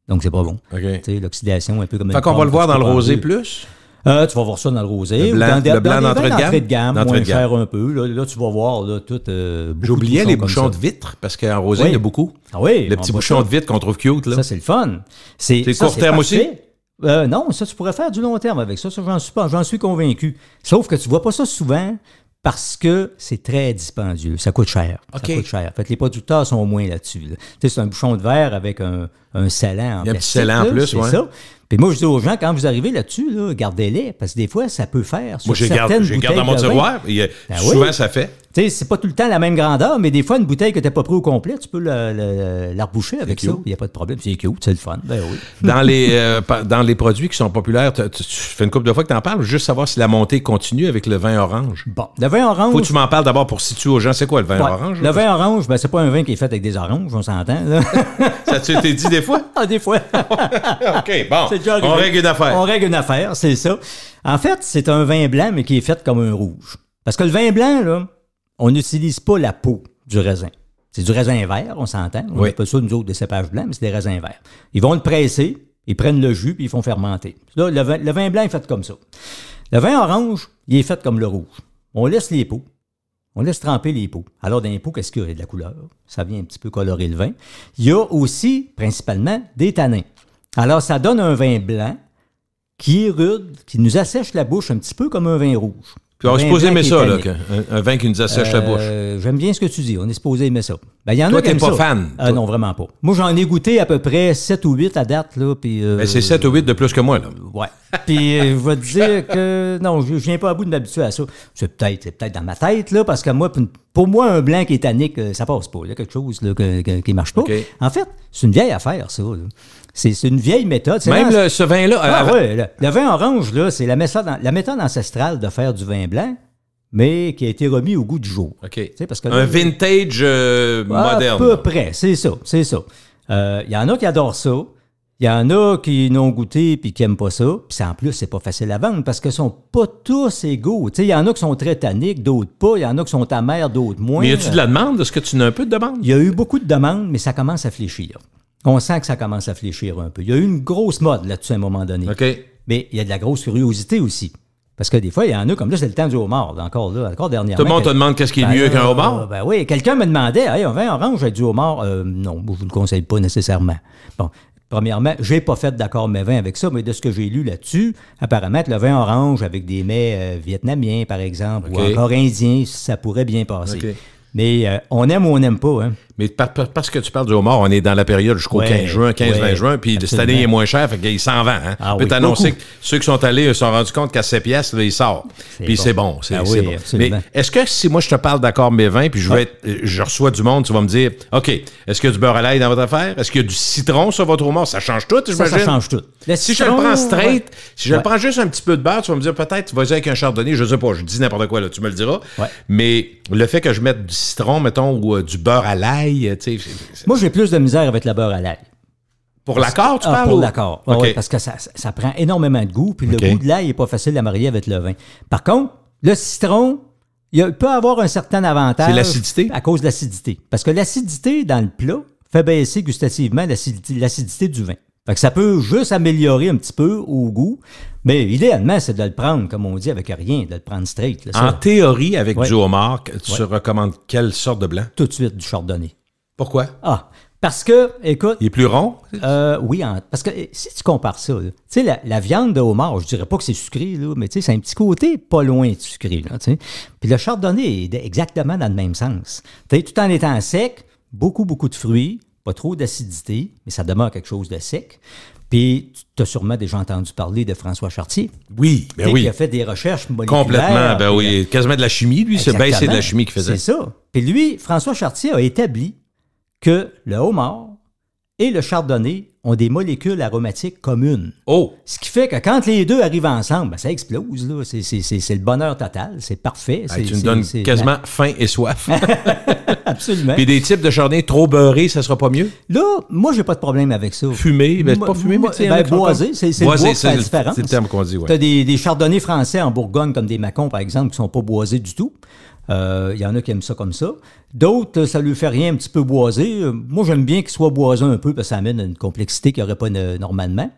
Donc, c'est pas bon. L'oxydation, un peu comme... Fait qu'on va le voir dans le rosé plus? Tu vas voir ça dans le rosé. Le blanc d'entrée de gamme. Moins cher un peu. Là, tu vas voir là, tout. J'oubliais les bouchons de vitre, parce qu'en rosé, il y en a beaucoup. Ah oui. Le petit bouchon de vitre qu'on trouve cute. Là. Ça, c'est le fun. C'est court terme aussi? Non, ça, tu pourrais faire du long terme avec ça. J'en suis convaincu. Sauf que tu vois pas ça souvent parce que c'est très dispendieux. Ça coûte cher. Okay. Ça coûte cher. En fait, les producteurs sont au moins là-dessus. Là. C'est un bouchon de verre avec un scellant en plastique. Il y a un petit scellant en plus, c'est ça. Puis moi, je dis aux gens, quand vous arrivez là-dessus, là, gardez-les, parce que des fois, ça peut faire. Moi, j'ai garde dans mon tiroir. Souvent, ça fait. Tu sais, c'est pas tout le temps la même grandeur, mais des fois, une bouteille que tu n'as pas pris au complet, tu peux la reboucher avec ça. Il n'y a pas de problème. C'est cute, c'est le fun. Ben oui. Dans les produits qui sont populaires, tu fais une couple de fois que tu en parles, juste savoir si la montée continue avec le vin orange. Bon, le vin orange. Faut que tu m'en parles d'abord pour situer aux gens. C'est quoi le vin orange? Le vin orange, ben, c'est pas un vin qui est fait avec des oranges, on s'entend. Ça t'a été dit des fois? Ah, des fois. OK, bon. On règle une affaire. On règle une affaire, c'est ça. En fait, c'est un vin blanc, mais qui est fait comme un rouge. Parce que le vin blanc, là, on n'utilise pas la peau du raisin. C'est du raisin vert, on s'entend. On appelle ça, nous autres, des cépages blancs, mais c'est des raisins verts. Ils vont le presser, ils prennent le jus, puis ils font fermenter. Là, le vin blanc est fait comme ça. Le vin orange, il est fait comme le rouge. On laisse les peaux. On laisse tremper les peaux. Alors, dans les peaux, qu'est-ce qu'il y a? De la couleur. Ça vient un petit peu colorer le vin. Il y a aussi, principalement, des tanins. Alors, ça donne un vin blanc qui est rude, qui nous assèche la bouche un petit peu comme un vin rouge. Puis on est supposé aimer ça, là, un vin qui nous assèche la bouche. J'aime bien ce que tu dis. On est supposé aimer ça. Ben, y en toi, a qui t'es pas ça. fan? Non, vraiment pas. Moi, j'en ai goûté à peu près 7 ou 8 à date. Là, puis, c'est 7 ou 8 de plus que moi. Là. Ouais. Puis je vais te dire que non, je viens pas à bout de m'habituer à ça. C'est peut-être dans ma tête, là, parce que moi, pour moi, un blanc qui est tannique, ça passe pas. Il y a quelque chose là, qui marche pas. Okay. En fait, c'est une vieille affaire, ça. Là. C'est une vieille méthode. Même ce vin-là... le vin orange, là, c'est la méthode ancestrale de faire du vin blanc, mais qui a été remis au goût du jour. OK. Parce que, un vintage moderne. À peu près, c'est ça. Il y en a qui adorent ça. Il y en a qui n'ont goûté et qui n'aiment pas ça. Puis en plus, c'est pas facile à vendre parce qu'ils sont pas tous égaux. Il y en a qui sont très tanniques, d'autres pas. Il y en a qui sont amers, d'autres moins. Mais y a-tu de la demande? Est-ce que tu n'as un peu de demande? Il y a eu beaucoup de demandes, mais ça commence à fléchir. On sent que ça commence à fléchir un peu. Il y a eu une grosse mode là-dessus à un moment donné. Okay. Mais il y a de la grosse curiosité aussi. Parce que des fois, il y en a, comme là, c'est le temps du homard, encore dernièrement. Tout le monde te demande qu'est-ce qui est mieux qu'un homard? Ben oui, quelqu'un me demandait, hey, un vin orange avec du homard. Non, je ne vous le conseille pas nécessairement. Bon, premièrement, j'ai pas fait d'accord mes vins avec ça, mais de ce que j'ai lu là-dessus, apparemment, le vin orange avec des mets vietnamiens, par exemple, ou encore indiens, ça pourrait bien passer. Okay. Mais on aime ou on n'aime pas, hein. Mais parce que tu parles du homard, on est dans la période jusqu'au 15 juin, 15-20 juin, puis cette année, il est moins cher, fait qu'il s'en vend. Hein? Je peux t'annoncer que ceux qui sont allés se sont rendus compte qu'à 7 piastres, là, il sort. Puis c'est bon. C'est bon. Mais est-ce que si moi, je te parle d'accord mes vins, puis je reçois du monde, tu vas me dire, OK, est-ce qu'il y a du beurre à l'ail dans votre affaire? Est-ce qu'il y a du citron sur votre homard? Ça change tout, j'imagine? Ça change tout. Si je le prends straight, si je le prends juste un petit peu de beurre, tu vas me dire, peut-être, vas-y avec un chardonnay, je sais pas, je dis n'importe quoi, là, tu me le diras. Mais le fait que je mette du citron, mettons, ou du beurre à l'ail, tu sais... Moi, j'ai plus de misère avec le beurre à l'ail. Pour l'accord, tu parles? Pour l'accord. Okay. Ouais, parce que ça prend énormément de goût, puis le goût de l'ail n'est pas facile à marier avec le vin. Par contre, le citron, il peut avoir un certain avantage. C'est l'acidité? À cause de l'acidité. Parce que l'acidité dans le plat fait baisser gustativement l'acidité du vin. Fait que ça peut juste améliorer un petit peu au goût. Mais idéalement, c'est de le prendre, comme on dit, avec rien, de le prendre straight. Là, en théorie, avec du homard, tu recommandes quelle sorte de blanc? Tout de suite, du chardonnay. Pourquoi? Parce que, écoute... Il est plus rond? Oui, parce que si tu compares ça, tu sais, la viande de homard, je dirais pas que c'est sucré, là, mais tu sais, c'est un petit côté pas loin de sucré. Là, puis le chardonnay est exactement dans le même sens. Tu sais, tout en étant sec, beaucoup de fruits, pas trop d'acidité, mais ça demeure quelque chose de sec. Puis, tu as sûrement déjà entendu parler de François Chartier. Oui, ben oui. Qui a fait des recherches moléculaires. Complètement, ben oui. Quasiment de la chimie, lui. C'est de la chimie qu'il faisait. C'est ça. Puis lui, François Chartier a établi que le homard et le chardonnay ont des molécules aromatiques communes. Ce qui fait que quand les deux arrivent ensemble, ben ça explose. Là. C'est le bonheur total. C'est parfait. Tu me donnes quasiment faim et soif. Absolument. Puis des types de chardonnay trop beurrés, ça sera pas mieux? Là, moi, j'ai pas de problème avec ça. Fumé? Ben, pas fumé, mais boisé. C'est le bois qui fait la différence. C'est le terme qu'on dit, oui. Tu as des chardonnays français en Bourgogne, comme des Macons, par exemple, qui sont pas boisés du tout. Il y en a qui aiment ça comme ça. D'autres, ça lui fait rien un petit peu boisé. Moi, j'aime bien qu'il soit boisé un peu parce que ça amène une complexité qu'il n'y aurait pas normalement.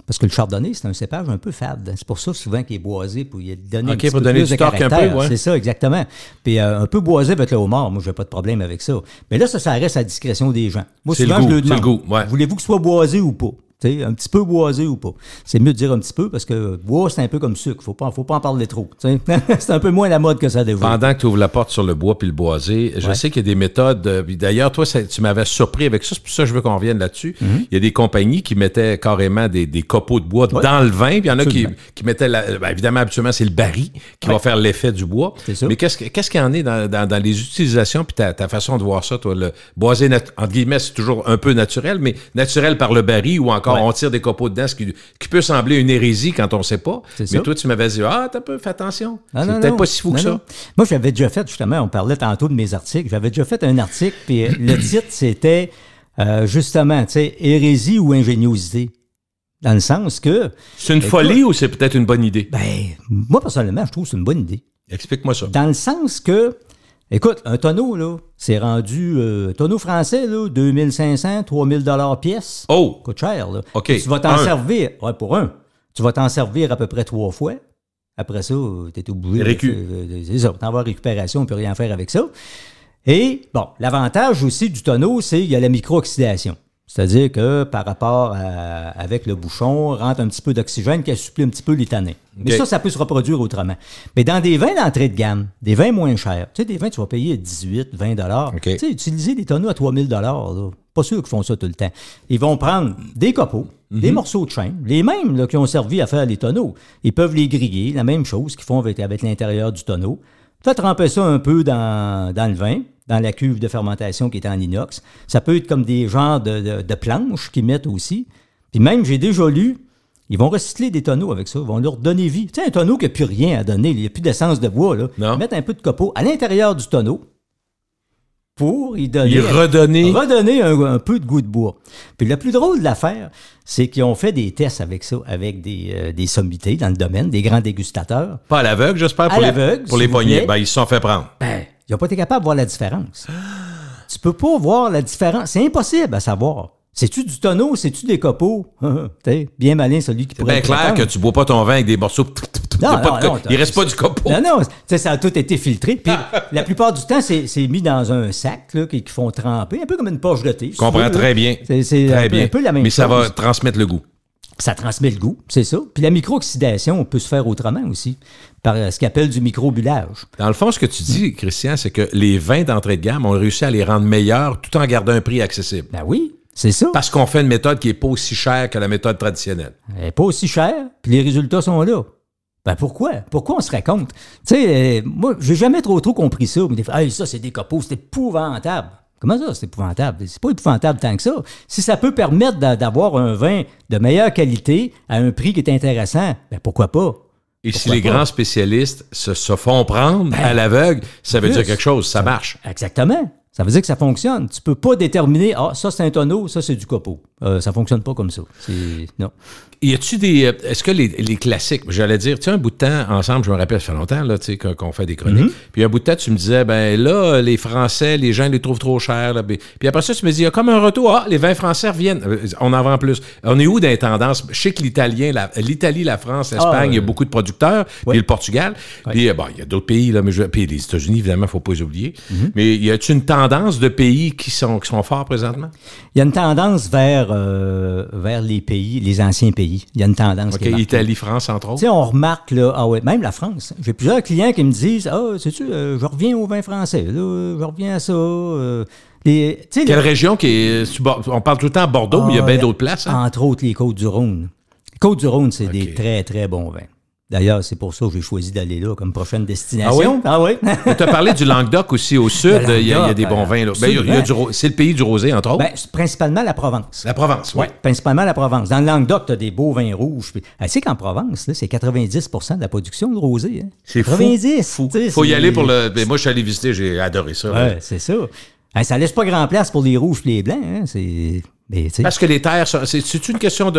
Parce que le chardonnay, c'est un cépage un peu fade. C'est pour ça souvent qu'il est boisé pour y donner un petit peu plus de caractère. Un peu, ouais. C'est ça, exactement. Puis un peu boisé avec le homard, moi, j'ai pas de problème avec ça. Mais là, ça reste à la discrétion des gens. Moi, souvent, je le demande. C'est le goût, ouais. Voulez-vous qu'il soit boisé ou pas? T'sais, un petit peu boisé ou pas. C'est mieux de dire un petit peu parce que bois, c'est un peu comme sucre. Faut pas en parler trop. C'est un peu moins la mode que ça devrait. Pendant que tu ouvres la porte sur le bois puis le boisé, je sais qu'il y a des méthodes. D'ailleurs, toi, tu m'avais surpris avec ça. C'est pour ça que je veux qu'on revienne là-dessus. Il y a des compagnies qui mettaient carrément des copeaux de bois dans le vin. Puis il y en a qui mettaient... évidemment, habituellement, c'est le baril qui va faire l'effet du bois. Mais qu'est-ce qu'il y en est dans les utilisations puis ta façon de voir ça, toi? Le boisé, entre guillemets, c'est toujours un peu naturel, mais naturel par le baril ou encore on tire des copeaux dedans, ce qui peut sembler une hérésie quand on ne sait pas. Mais toi, tu m'avais dit, t'as peu, fais attention. C'est peut-être pas si fou que ça. Moi, j'avais déjà fait, justement, on parlait tantôt de mes articles, j'avais déjà fait un article, puis le titre, c'était, justement, tu sais, hérésie ou ingéniosité. Dans le sens que... C'est une folie ou c'est peut-être une bonne idée? Ben, moi, personnellement, je trouve que c'est une bonne idée. Explique-moi ça. Dans le sens que... Écoute, un tonneau, là, c'est rendu... tonneau français, là, 2500, 3000 $ pièce. Coûte cher, là. OK. Tu vas t'en servir... Ouais, pour un. Tu vas t'en servir à peu près 3 fois. Après ça, t'es obligé... C'est ça. T'en vas en récupération, on ne peut rien faire avec ça. Et, bon, l'avantage aussi du tonneau, c'est qu'il y a la micro-oxydation. C'est-à-dire que par rapport avec le bouchon, rentre un petit peu d'oxygène qui assouplit un petit peu les tanins. Mais ça peut se reproduire autrement. Mais dans des vins d'entrée de gamme, des vins moins chers, tu sais, des vins tu vas payer 18, 20 $, tu sais, utiliser des tonneaux à 3000 $, là, pas sûr qu'ils font ça tout le temps. Ils vont prendre des copeaux, des morceaux de chêne, les mêmes là, qui ont servi à faire les tonneaux. Ils peuvent les griller, la même chose qu'ils font avec l'intérieur du tonneau. Tu vas tremper ça un peu dans le vin, dans la cuve de fermentation qui est en inox. Ça peut être comme des genres de planches qu'ils mettent aussi. Puis même, j'ai déjà lu, ils vont recycler des tonneaux avec ça. Ils vont leur donner vie. Tu sais, un tonneau qui n'a plus rien à donner. Il n'y a plus d'essence de bois. Là. Ils mettent un peu de copeaux à l'intérieur du tonneau pour y donner... redonner un peu de goût de bois. Puis le plus drôle de l'affaire, c'est qu'ils ont fait des tests avec ça, avec des sommités dans le domaine, des grands dégustateurs. Pas à l'aveugle, j'espère, pour les poignets. Ben, ils se sont fait prendre. Ils n'ont pas été capables de voir la différence. Tu peux pas voir la différence. C'est impossible à savoir. C'est-tu du tonneau? C'est-tu des copeaux? T'es bien malin, celui qui pourrait... C'est bien clair que tu bois pas ton vin avec des morceaux... Non, il reste pas du copeau. Non, ça a tout été filtré. Puis la plupart du temps, c'est mis dans un sac là, qui font tremper, un peu comme une poche de thé. Je comprends très bien. C'est un peu la même chose. Mais ça va transmettre le goût. Ça transmet le goût, c'est ça. Puis la micro-oxydation peut se faire autrement aussi, par ce qu'on appelle du microbulage. Dans le fond, ce que tu dis, Christian, c'est que les vins d'entrée de gamme ont réussi à les rendre meilleurs tout en gardant un prix accessible. Ben oui, c'est ça. Parce qu'on fait une méthode qui n'est pas aussi chère que la méthode traditionnelle. Elle n'est pas aussi chère, puis les résultats sont là. Ben pourquoi? Pourquoi on se raconte? Tu sais, moi, j'ai jamais trop compris ça. Mais hey, ça, c'est des copeaux, c'est épouvantable. Comment ça, c'est épouvantable? C'est pas épouvantable tant que ça. Si ça peut permettre d'avoir un vin de meilleure qualité à un prix qui est intéressant, ben pourquoi pas? Et si les grands spécialistes se font prendre à l'aveugle, ça veut dire quelque chose, ça marche. Exactement. Ça veut dire que ça fonctionne. Tu peux pas déterminer, ça c'est un tonneau, ça c'est du copeau. Ça fonctionne pas comme ça. Non. Y a-tu des... Est-ce que les classiques, j'allais dire, tu sais, un bout de temps, ensemble, je me rappelle, ça fait longtemps, là, tu sais, qu'on fait des chroniques, puis un bout de temps, tu me disais, ben là, les Français, les gens les trouvent trop chers, là, puis après ça, tu me dis, il y a comme un retour, les vins français reviennent, on en vend plus. On est où dans les tendances? Je sais que l'Italie, la France, l'Espagne, il y a beaucoup de producteurs, puis le Portugal, puis bon, il y a d'autres pays, là, puis les États-Unis, évidemment, il ne faut pas les oublier. Mais y a-tu une tendance de pays qui sont forts présentement? Il y a une tendance vers les pays, les anciens pays. Il y a une tendance. OK, Italie, France, entre autres. Tu sais, on remarque, là, même la France. J'ai plusieurs clients qui me disent, sais-tu, je reviens au vin français, là, je reviens à ça. Quelle région qui est... On parle tout le temps à Bordeaux, mais il y a bien d'autres places. Hein? Entre autres, les Côtes-du-Rhône. Les Côtes-du-Rhône, c'est des très, très bons vins. D'ailleurs, c'est pour ça que j'ai choisi d'aller là comme prochaine destination. Ah oui? Tu as parlé du Languedoc aussi au sud. Il y a des bons vins. Là. C'est le pays du rosé, entre autres. C'est principalement la Provence. La Provence, oui. Principalement la Provence. Dans le Languedoc, tu as des beaux vins rouges. Tu sais qu'en Provence, là, c'est 90 de la production de rosé. Hein. C'est 90. Fou. Faut y aller pour le... Mais moi, je suis allé visiter, j'ai adoré ça. Oui, c'est ça. Ça laisse pas grand place pour les rouges et les blancs. Hein. Parce que les terres, c'est une question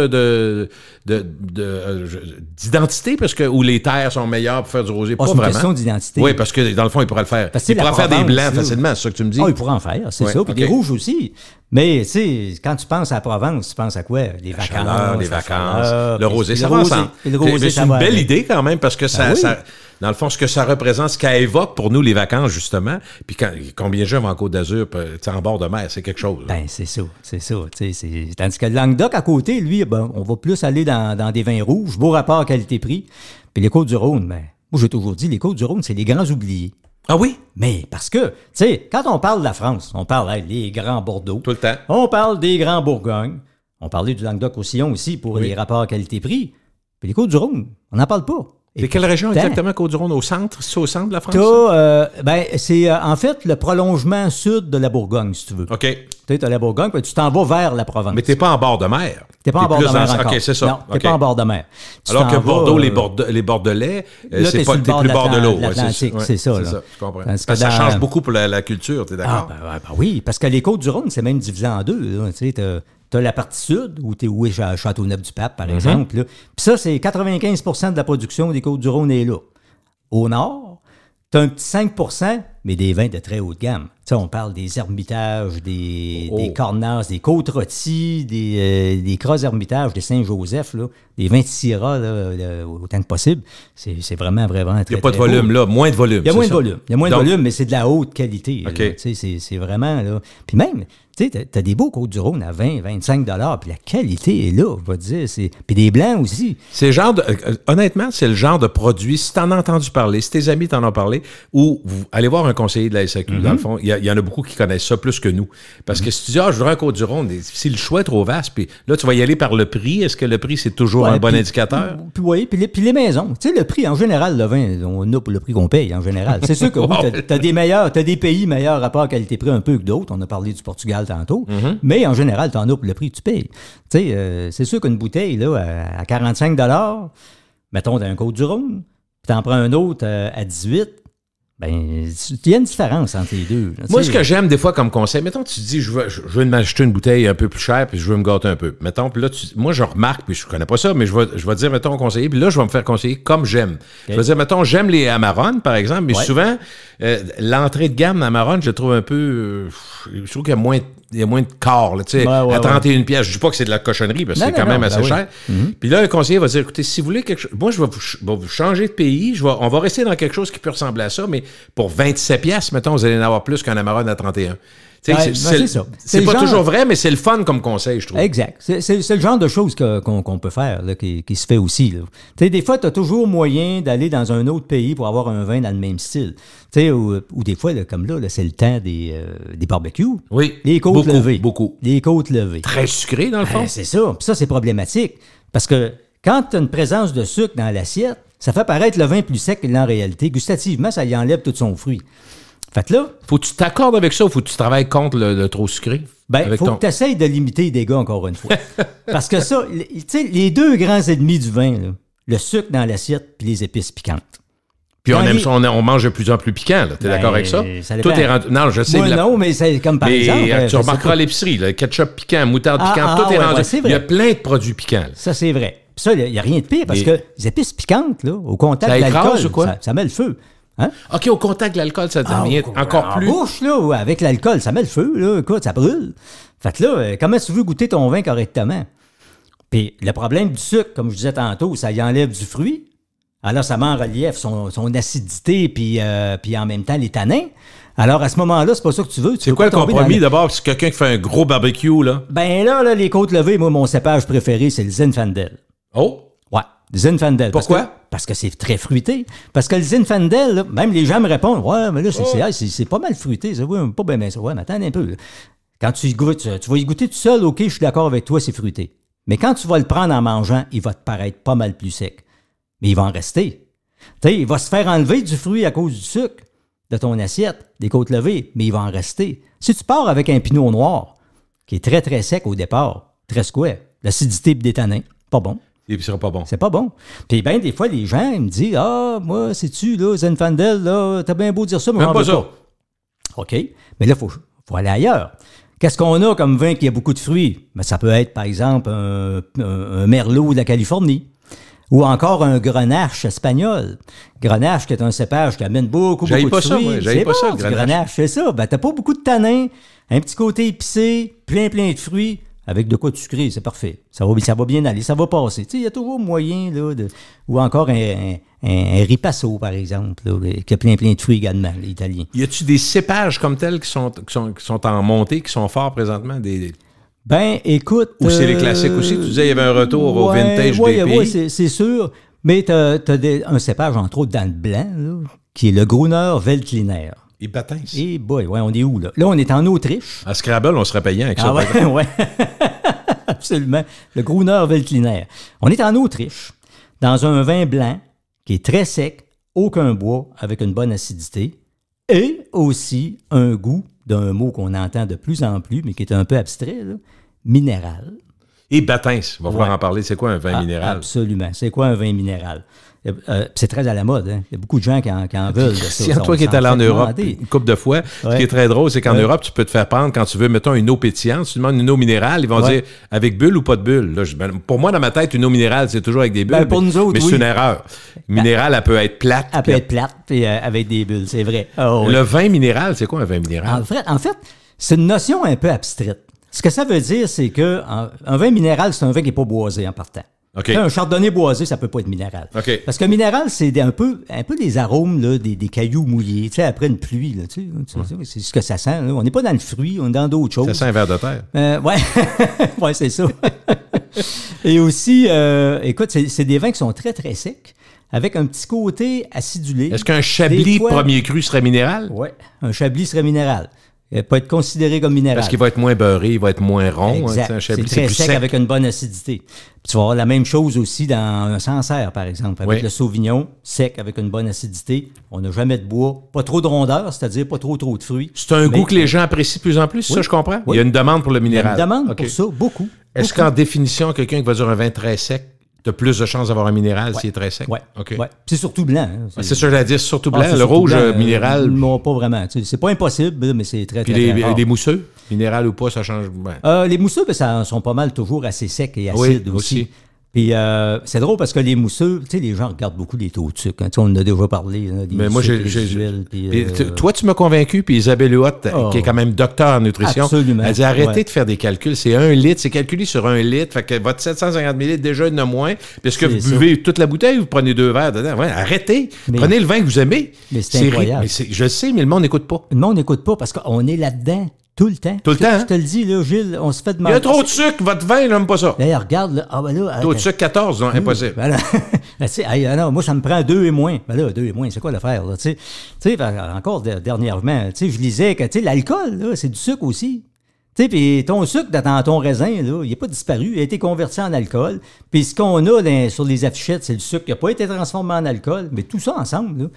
d'identité, ou les terres sont meilleures pour faire du rosé? Pas c'est vraiment. Une question d'identité. Oui, parce que dans le fond, il pourrait le faire. Il pourrait faire des blancs facilement, c'est ça que tu me dis? Il pourrait en faire, c'est ça. Puis des rouges aussi. Mais, tu sais, quand tu penses à la Provence, tu penses à quoi? Les vacances. Les vacances. Le rosé, ça va ensemble. C'est une belle idée quand même, parce que ça dans le fond, ce que ça représente, ce qu'elle évoque pour nous, les vacances, justement, puis combien de gens vont en Côte d'Azur, en bord de mer, c'est quelque chose. C'est ça. Tandis que le Languedoc, à côté, lui, on va plus aller dans des vins rouges, beau rapport qualité-prix. Puis les Côtes-du-Rhône, moi, j'ai toujours dit, les Côtes-du-Rhône, c'est les grands oubliés. Ah oui? Mais parce que, tu sais, quand on parle de la France, on parle des grands Bordeaux. Tout le temps. On parle des grands Bourgognes. On parlait du Languedoc-Roussillon aussi pour les rapports qualité-prix. Puis les Côtes-du-Rhône, on n'en parle pas. C'est quelle région exactement, Côte-du-Rhône? Au centre? C'est au centre de la France? C'est en fait le prolongement sud de la Bourgogne, si tu veux. OK. Tu as la Bourgogne, puis tu t'en vas vers la Provence. Mais tu n'es pas en bord de mer. Tu n'es pas en bord de mer encore. OK, c'est ça. Non, tu n'es pas en bord de mer. Alors que Bordeaux, les Bordelais, c'est pas le plus bord de l'eau. L'Atlantique, c'est ça. C'est ça, je comprends. Parce que ça change beaucoup pour la culture, tu es d'accord? Oui, parce que les Côtes-du-Rhône, c'est même divisé en deux. Tu sais, t'as la partie sud, où est à Châteauneuf-du-Pape, par exemple. Puis ça, c'est 95 de la production des Côtes-du-Rhône est là. Au nord, t'as un petit 5 mais des vins de très haute gamme. Tu sais, on parle des Hermitages, des Cornas, des Côte-Rôties, des Cros Hermitages, des Saint-Joseph, là, des vins de Syrah, autant que possible. C'est vraiment très, il n'y a pas de volume, là, moins de volume. Il y a moins de volume. Il y a moins de volume, mais c'est de la haute qualité. Okay. Tu sais, c'est vraiment, là. Puis même, tu sais, t'as des beaux Côtes-du-Rhône à 20, 25 $, puis la qualité est là, on va dire. Puis des blancs aussi. C'est honnêtement, c'est le genre de produit, si t'en as entendu parler, si tes amis t'en ont parlé, ou vous allez voir un conseiller de la SAQ, dans le fond, il y en a beaucoup qui connaissent ça plus que nous. Parce que si tu dis, je voudrais un Côte-du-Rhône, si le choix est trop vaste, puis là, tu vas y aller par le prix, est-ce que le prix, c'est toujours un bon indicateur? Puis les maisons. Tu sais, le prix, en général, le vin, on a pour le prix qu'on paye, en général. C'est sûr que oui, t'as des pays meilleurs rapport qualité-prix un peu que d'autres. On a parlé du Portugal tantôt. Mais en général, t'en as pour le prix que tu payes. Tu sais, c'est sûr qu'une bouteille, là, à 45 $, mettons, d'un Côte-du-Rhône, puis t'en prends un autre à 18 $, il y a une différence entre les deux. Là, moi, ce que j'aime des fois comme conseil, mettons, tu te dis, je veux m'acheter une bouteille un peu plus chère, puis je veux me gâter un peu. Mettons, puis là, moi, je remarque, puis je connais pas ça, mais je vais dire, mettons, conseiller, puis là, je vais me faire conseiller comme j'aime. Okay. Je vais dire, mettons, j'aime les Amarone, par exemple, mais souvent, l'entrée de gamme d'Amarone, je trouve un peu... je trouve qu'il y a moins de corps, là, tu sais, à 31 pièces. Je dis pas que c'est de la cochonnerie, parce que c'est quand même assez cher. Puis là, un conseiller va dire, écoutez, si vous voulez quelque chose... Moi, je vais vous changer de pays, on va rester dans quelque chose qui peut ressembler à ça, mais pour 27 pièces, mettons, vous allez en avoir plus qu'un Amarone à 31. C'est ça. C'est pas toujours vrai, mais c'est le fun comme conseil, je trouve. Exact. C'est le genre de choses qu'on peut faire, là, qui se fait aussi. Des fois, tu as toujours moyen d'aller dans un autre pays pour avoir un vin dans le même style. Ou des fois, là, comme là, c'est le temps des barbecues. Oui. Les côtes levées. Beaucoup. Les côtes levées. Très sucré, dans le fond. C'est ça. Puis ça, c'est problématique. Parce que quand tu as une présence de sucre dans l'assiette, ça fait paraître le vin plus sec qu'il l'est en réalité. Gustativement, ça y enlève tout son fruit. Fait que là... Faut que tu t'accordes avec ça ou faut que tu travailles contre le trop sucré? Il faut que tu essayes de limiter les dégâts encore une fois. Parce que ça, tu sais, les deux grands ennemis du vin, là, le sucre dans l'assiette puis les épices piquantes. Puis on mange de plus en plus piquant, là. T'es d'accord avec ça? Tout est rendu... Non, je sais. Moi, non, mais c'est comme par exemple... Tu remarqueras à l'épicerie, le ketchup piquant, moutarde piquante, tout est rendu... Il y a plein de produits piquants. Là. Ça, c'est vrai. Puis ça, il n'y a rien de pire, parce que les épices piquantes, là, au contact de l'alcool, ou quoi? Ça met le feu. Hein? OK, au contact de l'alcool, ça devient encore plus... En bouche, là, avec l'alcool, ça met le feu, là. Écoute, ça brûle. Fait que là, comment tu veux goûter ton vin correctement? Puis le problème du sucre, comme je disais tantôt, ça y enlève du fruit. Alors, ça met en relief son acidité puis en même temps les tanins. Alors, à ce moment-là, c'est pas ça que tu veux. C'est quoi le compromis d'abord? C'est quelqu'un qui fait un gros barbecue, là? Ben là, les côtes levées, moi, mon cépage préféré, c'est le Zinfandel. Oh? Ouais, le Zinfandel. Pourquoi? Parce que c'est très fruité. Parce que le Zinfandel, là, même les gens me répondent, ouais, mais là, c'est pas mal fruité. Ça, ouais, pas bien ça. Ouais, mais attends un peu. Là. Quand tu y goûtes, tu vas y goûter tout seul, OK, je suis d'accord avec toi, c'est fruité. Mais quand tu vas le prendre en mangeant, il va te paraître pas mal plus sec. Mais il va en rester. Tu sais, il va se faire enlever du fruit à cause du sucre de ton assiette, des côtes levées, mais il va en rester. Si tu pars avec un pinot noir, qui est très, très sec au départ, très secoué, l'acidité et des tanins, pas bon. Et puis, ce sera pas bon. C'est pas bon. Puis, bien, des fois, les gens, ils me disent, ah, moi, sais-tu, là, Zinfandel, là, t'as bien beau dire ça, mais j'en veux pas. OK. Mais là, il faut aller ailleurs. Qu'est-ce qu'on a comme vin qui a beaucoup de fruits? Ben, ça peut être, par exemple, un Merlot de la Californie. Ou encore un Grenache espagnol. Grenache, qui est un cépage qui amène beaucoup de fruits. J'aille pas ça, le Grenache, c'est ça. Ben, t'as pas beaucoup de tanins, un petit côté épicé, plein de fruits, avec de quoi de sucré, c'est parfait. Ça va bien aller, ça va passer. Tu sais, il y a toujours moyen, là, ou encore un ripasso, par exemple, là, qui a plein de fruits également, l'italien. Y a-tu des cépages comme tels qui sont en montée, qui sont forts présentement? Ben, écoute... Ou c'est les classiques aussi? Tu disais qu'il y avait un retour au vintage des pays. Oui, c'est sûr. Mais tu as un cépage, entre autres, dans le blanc, là, qui est le Gruner Veltliner. Et Batins. Et boy, ouais, on est où, là? Là, on est en Autriche. À Scrabble, on serait payant avec ça. Ouais. Absolument. Le Gruner Veltliner. On est en Autriche, dans un vin blanc qui est très sec, aucun bois, avec une bonne acidité, et aussi un goût d'un mot qu'on entend de plus en plus, mais qui est un peu abstrait, là, minéral. Et Batins, on va pouvoir en parler. C'est quoi un vin minéral? Absolument. C'est quoi un vin minéral? C'est très à la mode. Hein? Il y a beaucoup de gens qui en veulent. Si toi qui es allé en Europe une couple de fois, ce qui est très drôle, c'est qu'en Europe, tu peux te faire prendre quand tu veux, mettons, une eau pétillante. Si tu demandes une eau minérale, ils vont dire avec bulle ou pas de bulle. Là, pour moi, dans ma tête, une eau minérale, c'est toujours avec des bulles. Pour nous autres, mais c'est une erreur. Minérale, elle peut être plate. Elle peut être plate et avec des bulles, c'est vrai. Le vin minéral, c'est quoi un vin minéral? En fait, c'est une notion un peu abstraite. Ce que ça veut dire, c'est que un vin minéral, c'est un vin qui n'est pas boisé en partant. Okay. Un chardonnay boisé, ça ne peut pas être minéral. Okay. Parce que minéral, c'est un peu des arômes, là, des cailloux mouillés, tu sais, après une pluie. Là, tu sais, c'est ce que ça sent. Là. On n'est pas dans le fruit, on est dans d'autres choses. Ça sent un verre de terre. Ouais, c'est ça. Et aussi, écoute, c'est des vins qui sont très, très secs, avec un petit côté acidulé. Est-ce qu'un Chablis premier cru serait minéral? Oui, un Chablis serait minéral. Il peut être considéré comme minéral. Parce qu'il va être moins beurré, il va être moins rond. Exact. Un Chablis, c'est très sec avec une bonne acidité. Puis tu vas avoir la même chose aussi dans un Sancerre, par exemple, avec le Sauvignon, sec avec une bonne acidité. On n'a jamais de bois, pas trop de rondeur, c'est-à-dire pas trop de fruits. C'est un goût que les gens apprécient de plus en plus, c'est ça je comprends? Oui. Il y a une demande pour le minéral. Il y a une demande pour ça, beaucoup. Est-ce qu'en définition, quelqu'un qui va dire un vin très sec, tu as plus de chances d'avoir un minéral s'il est très sec? Oui. C'est surtout blanc. Hein. C'est ça que j'allais dire, surtout blanc. Le rouge minéral... Non, pas vraiment. C'est pas impossible, mais c'est très, Puis très rare. Les mousseux, minéral ou pas, ça change... Les mousseux, ça sont pas mal toujours assez secs et acides aussi. Puis c'est drôle parce que les mousseux, tu sais, les gens regardent beaucoup les taux de sucre. Hein. On en a déjà parlé. Hein, mais moi, toi, tu m'as convaincu, puis Isabelle Huot, qui est quand même docteur en nutrition, absolument. Elle dit arrêtez de faire des calculs. C'est 1 litre, c'est calculé sur 1 litre. Fait que votre 750 ml, déjà, il y en a moins. Puis est-ce que vous buvez toute la bouteille ou vous prenez 2 verres dedans? Ouais, arrêtez. Prenez le vin que vous aimez. Mais c'est incroyable. Je le sais, mais le monde n'écoute pas. Le monde n'écoute pas parce qu'on est là-dedans. Tout le temps. Tout le temps. Je te le dis, là, Gilles, on se fait demander. Il y a trop de sucre, votre vin, n'aime pas ça. D'ailleurs, regarde, là. Ah, ben là. Taux de sucre 14, non, impossible. Voilà. Non, moi, ça me prend 2 et moins. Ben là, 2 et moins, c'est quoi l'affaire, là? Tu sais, encore dernièrement, tu sais, je lisais que, tu sais, l'alcool, là, c'est du sucre aussi. Tu sais, puis ton sucre dans ton raisin, là, il n'est pas disparu, il a été converti en alcool. Puis ce qu'on a sur les affichettes, c'est le sucre qui n'a pas été transformé en alcool, mais tout ça ensemble, là.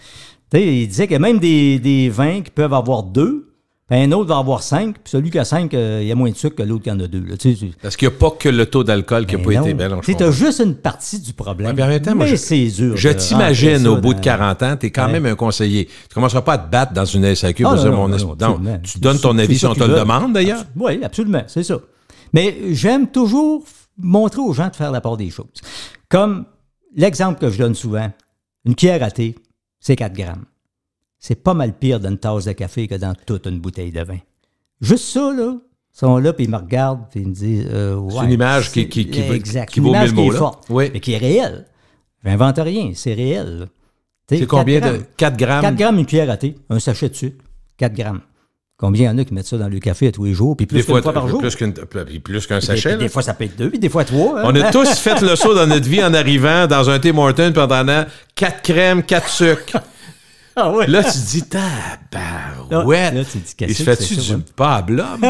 Tu sais, il disait qu'il y a même des vins qui peuvent avoir 2. puis un autre va avoir 5, puis celui qui a 5, il y a moins de sucre que l'autre qui en a 2. Là, parce qu'il n'y a pas que le taux d'alcool qui n'a pas été bien. Tu as juste une partie du problème. En même temps, mais c'est dur. Je t'imagine, au bout de 40 ans, tu es quand même un conseiller. Tu ne commenceras pas à te battre dans une SAQ pour dire tu donnes ton avis si on te le demande, d'ailleurs. Oui, absolument, c'est ça. Mais j'aime toujours montrer aux gens de faire la part des choses. Comme l'exemple que je donne souvent, une cuillère à thé, c'est 4 grammes. C'est pas mal pire dans une tasse de café que dans toute une bouteille de vin. Juste ça, là, ils sont là, puis ils me regardent, puis ils me disent... c'est une image qui vaut 1000 mots, là. Forte, oui. Mais qui est réelle. J'invente rien, c'est réel. C'est combien de... 4 grammes? 4 grammes, une cuillère à thé, un sachet de sucre, 4 grammes. Combien il y en a qui mettent ça dans le café à tous les jours, puis plus qu'une fois par jour? Plus qu'un sachet. Des fois, ça peut être 2, puis des fois 3. Hein? On a tous fait le saut dans notre vie en arrivant dans un Tim Hortons pendant 4 crèmes, 4 sucres. Ah ouais. Là, tu te dis, tabarouette. Là, tu te dis, il se fait-tu du pablum?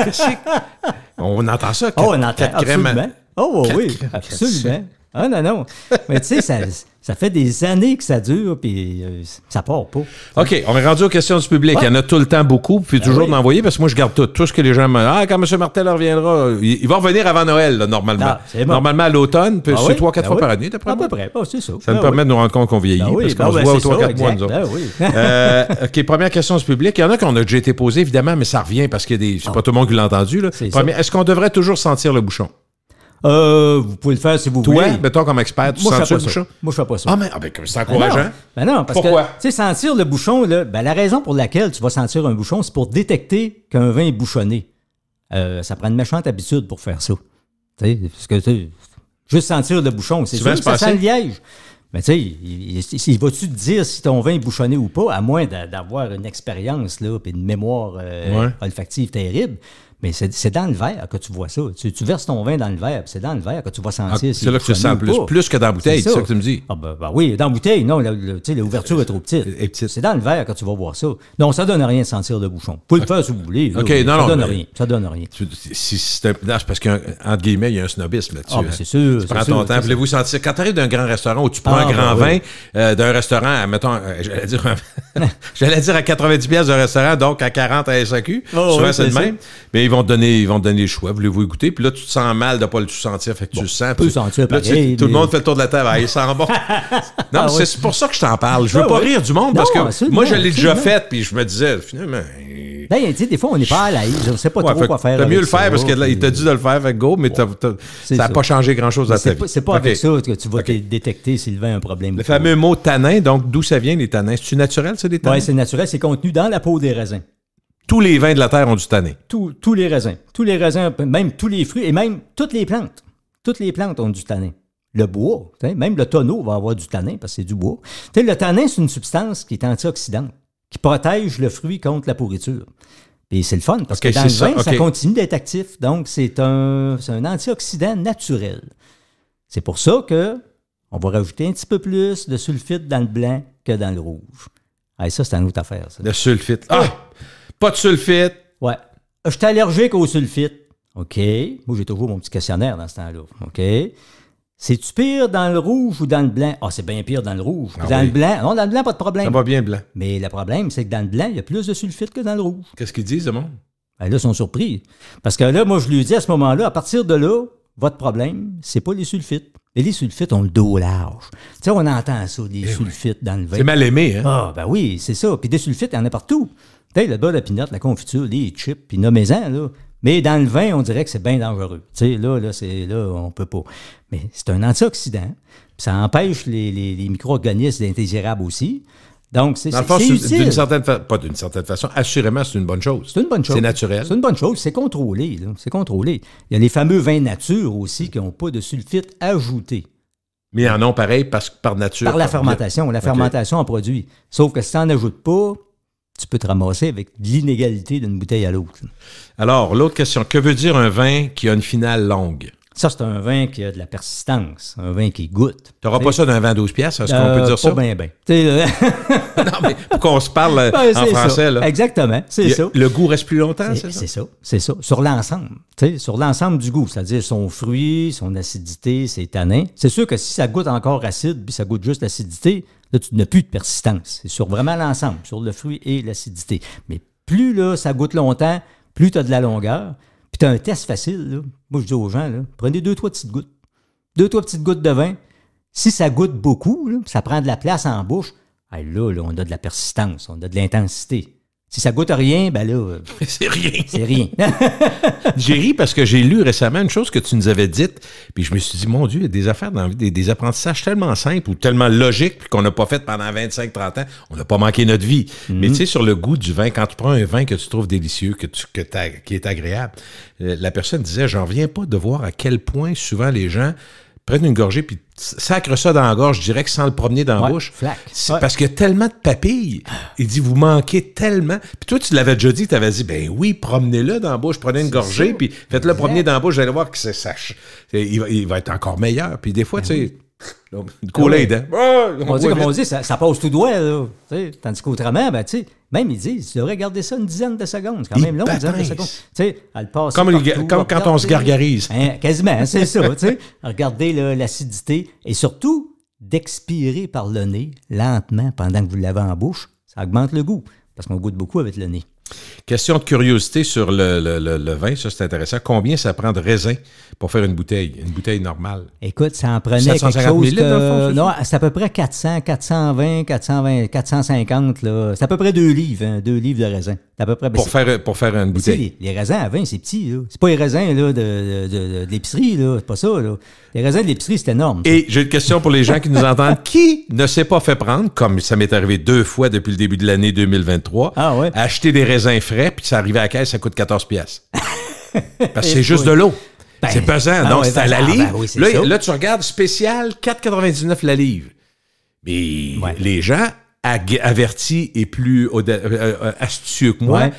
On entend ça. On entend 4 crèmes. Oh oui, absolument. Ah non. Mais tu sais, ça fait des années que ça dure, puis ça part pas. OK, on est rendu aux questions du public. Ouais. Il y en a tout le temps beaucoup, puis toujours d'envoyer, parce que moi, je garde tout. Tout ce que les gens me disent. Quand M. Martel reviendra, il va revenir avant Noël, là, normalement. Bon. Normalement, à l'automne, puis c'est 3-4 fois par année, d'après moi. À peu près, c'est ça. Ça nous permet de nous rendre compte qu'on vieillit, parce qu'on se voit aux 3-4 mois, nous autres. OK, première question du public. Il y en a qui ont déjà été posées, évidemment, mais ça revient, parce que c'est pas tout le monde qui l'a entendu. Est-ce qu'on devrait toujours sentir le bouchon? Vous pouvez le faire si vous voulez. Toi, mettons comme expert, tu sens le bouchon? Moi, je fais pas ça. C'est encourageant. Non, parce pourquoi? Que, tu sais, sentir le bouchon, là, la raison pour laquelle tu vas sentir un bouchon, c'est pour détecter qu'un vin est bouchonné. Ça prend une méchante habitude pour faire ça. Parce que, juste sentir le bouchon, c'est sûr que ça sent le liège. Mais tu sais, il va-tu te dire si ton vin est bouchonné ou pas, à moins d'avoir une expérience, là, puis une mémoire olfactive terrible. Mais c'est dans le verre que tu vois ça. Tu verses ton vin dans le verre, puis c'est dans le verre que tu vas sentir. C'est là que tu sens plus que dans la bouteille, c'est ça que tu me dis. Oui, dans la bouteille, non, l'ouverture est trop petite. C'est dans le verre que tu vas voir ça. Non, ça donne rien de sentir le bouchon. Vous pouvez le faire si vous voulez. Là, ça donne rien. C'est parce qu'entre guillemets, il y a un snobisme là-dessus. C'est sûr. Tu prends ton temps. Voulez-vous sentir, quand tu arrives d'un grand restaurant où tu prends un grand vin, d'un restaurant, mettons, j'allais dire à 90$ d'un restaurant, donc à 40 à SAQ, souvent c'est le même. Mais ils vont te donner le choix. Voulez-vous écouter? Puis là, tu te sens mal de ne pas le sentir. Fait que tu le sens. Tu peux sentir pareil. Tout le monde fait le tour de la table. Il sent bon. Non, c'est pour ça que je t'en parle. Je veux pas rire du monde parce que moi, je l'ai déjà fait. Puis je me disais, finalement... des fois, on n'est pas à l'aise. Je ne sais pas trop quoi faire. T'as mieux le faire parce qu'il t'a dit de le faire. Fait go, mais ça n'a pas changé grand-chose dans ta vie. C'est pas avec ça que tu vas détecter s'il y a un problème. Le fameux mot tanin, donc d'où ça vient, les tanins? C'est-tu naturel, ça, des tanins? Oui, c'est naturel. C'est contenu dans la peau des raisins. Tous les vins de la terre ont du tanin. Tous les raisins. Tous les raisins, même tous les fruits et même toutes les plantes. Toutes les plantes ont du tanin. Le bois, même le tonneau va avoir du tanin parce que c'est du bois. Le tanin, c'est une substance qui est antioxydante, qui protège le fruit contre la pourriture. Et c'est le fun parce que dans le vin, ça continue d'être actif. Donc, c'est un antioxydant naturel. C'est pour ça qu'on va rajouter un petit peu plus de sulfite dans le blanc que dans le rouge. Ça, c'est une autre affaire. Ça. Le sulfite. Pas de sulfite. Ouais. Je suis allergique au sulfite. OK. Moi, j'ai toujours mon petit questionnaire dans ce temps-là. OK. C'est-tu pire dans le rouge ou dans le blanc? C'est bien pire dans le rouge. Dans le blanc, non, dans le blanc, pas de problème. Ça va bien blanc. Mais le problème, c'est que dans le blanc, il y a plus de sulfite que dans le rouge. Qu'est-ce qu'ils disent, le monde? Là, ils sont surpris. Parce que là, moi, je lui dis à ce moment-là, à partir de là, votre problème, c'est pas les sulfites. Et les sulfites ont le dos large. Tu sais, on entend ça, des sulfites dans le vin. C'est mal aimé, hein? Oui, c'est ça. Puis des sulfites, il y en a partout. Tu sais, le beurre de pinot, la confiture, les chips, puis nommez-en, là. Mais dans le vin, on dirait que c'est bien dangereux. Tu sais, là, on peut pas. Mais c'est un antioxydant. Ça empêche les micro-organismes d'être indésirables aussi. Donc, c'est utile. Pas d'une certaine façon. Assurément, c'est une bonne chose. C'est une bonne chose. C'est naturel. C'est une bonne chose. C'est contrôlé, là. C'est contrôlé. Il y a les fameux vins nature aussi qui n'ont pas de sulfite ajouté. Mais ils en ont pareil par nature. Par la fermentation. La fermentation en produit. Sauf que si tu n'en ajoutes pas, tu peux te ramasser avec l'inégalité d'une bouteille à l'autre. Alors, l'autre question. Que veut dire un vin qui a une finale longue? Ça, c'est un vin qui a de la persistance, un vin qui goûte. Tu n'auras pas ça d'un vin à 12 piastres, est-ce qu'on peut dire ça? Pas bien. Non, mais pour qu'on se parle en français. Là. Exactement, c'est ça. Le goût reste plus longtemps, c'est ça? C'est ça. Sur l'ensemble. Sur l'ensemble du goût, c'est-à-dire son fruit, son acidité, ses tanins. C'est sûr que si ça goûte encore acide, puis ça goûte juste l'acidité, là, tu n'as plus de persistance. C'est sur vraiment l'ensemble, sur le fruit et l'acidité. Mais plus là, ça goûte longtemps, plus tu as de la longueur. Puis tu as un test facile. Là. Moi, je dis aux gens, là, prenez 2-3 petites gouttes. 2-3 petites gouttes de vin. Si ça goûte beaucoup, là, ça prend de la place en bouche, là, on a de la persistance, on a de l'intensité. Si ça goûte rien, ben là... c'est rien. C'est rien. J'ai ri parce que j'ai lu récemment une chose que tu nous avais dite, puis je me suis dit, mon Dieu, il y a des affaires dans la vie, des apprentissages tellement simples ou tellement logiques, puis qu'on n'a pas fait pendant 25-30 ans, on n'a pas manqué notre vie. Mais tu sais, sur le goût du vin, quand tu prends un vin que tu trouves délicieux, qui est agréable, la personne disait, j'en reviens pas de voir à quel point souvent les gens prennent une gorgée puis sacrent ça dans la gorge, je dirais que sans le promener dans la bouche. C'est parce qu'il y a tellement de papilles. Il dit, vous manquez tellement. Puis toi, tu l'avais déjà dit, tu avais dit, ben oui, promenez-le dans la bouche, prenez une gorgée, puis faites-le promener dans la bouche, vous allez voir que c'est sèche. Il va être encore meilleur. Puis des fois, tu sais, une Kool-Aid, hein? On dit, ça passe tout droit, là. Tandis qu'autrement, ben, tu sais, même ils disent, tu devrais garder ça une dizaine de secondes. C'est quand même long, une dizaine de secondes. Tu sais, elle passe comme quand on se gargarise. Hein, quasiment, c'est ça, tu sais. Regardez l'acidité et surtout, d'expirer par le nez lentement pendant que vous l'avez en bouche, ça augmente le goût parce qu'on goûte beaucoup avec le nez. Question de curiosité sur le vin, ça c'est intéressant. Combien ça prend de raisin pour faire une bouteille normale? Écoute, ça en prenait quelque chose de... Non, c'est à peu près 400, 420, 450, là. C'est à peu près 2 livres, hein, 2 livres de raisin. À peu près, pour faire une bouteille. Les raisins à vin, c'est petit, là. C'est pas les raisins là, de l'épicerie, là. C'est pas ça, là. Les raisins de l'épicerie, c'est énorme. Ça. Et j'ai une question pour les gens qui nous entendent. Qui ne s'est pas fait prendre, comme ça m'est arrivé 2 fois depuis le début de l'année 2023, acheter des raisins frais, puis ça arrivait à la caisse, ça coûte 14$. Parce que c'est juste de l'eau. C'est pesant. Donc, c'est à la livre. Là, tu regardes spécial, 4,99$ la livre. Mais les gens avertis et plus astucieux que moi,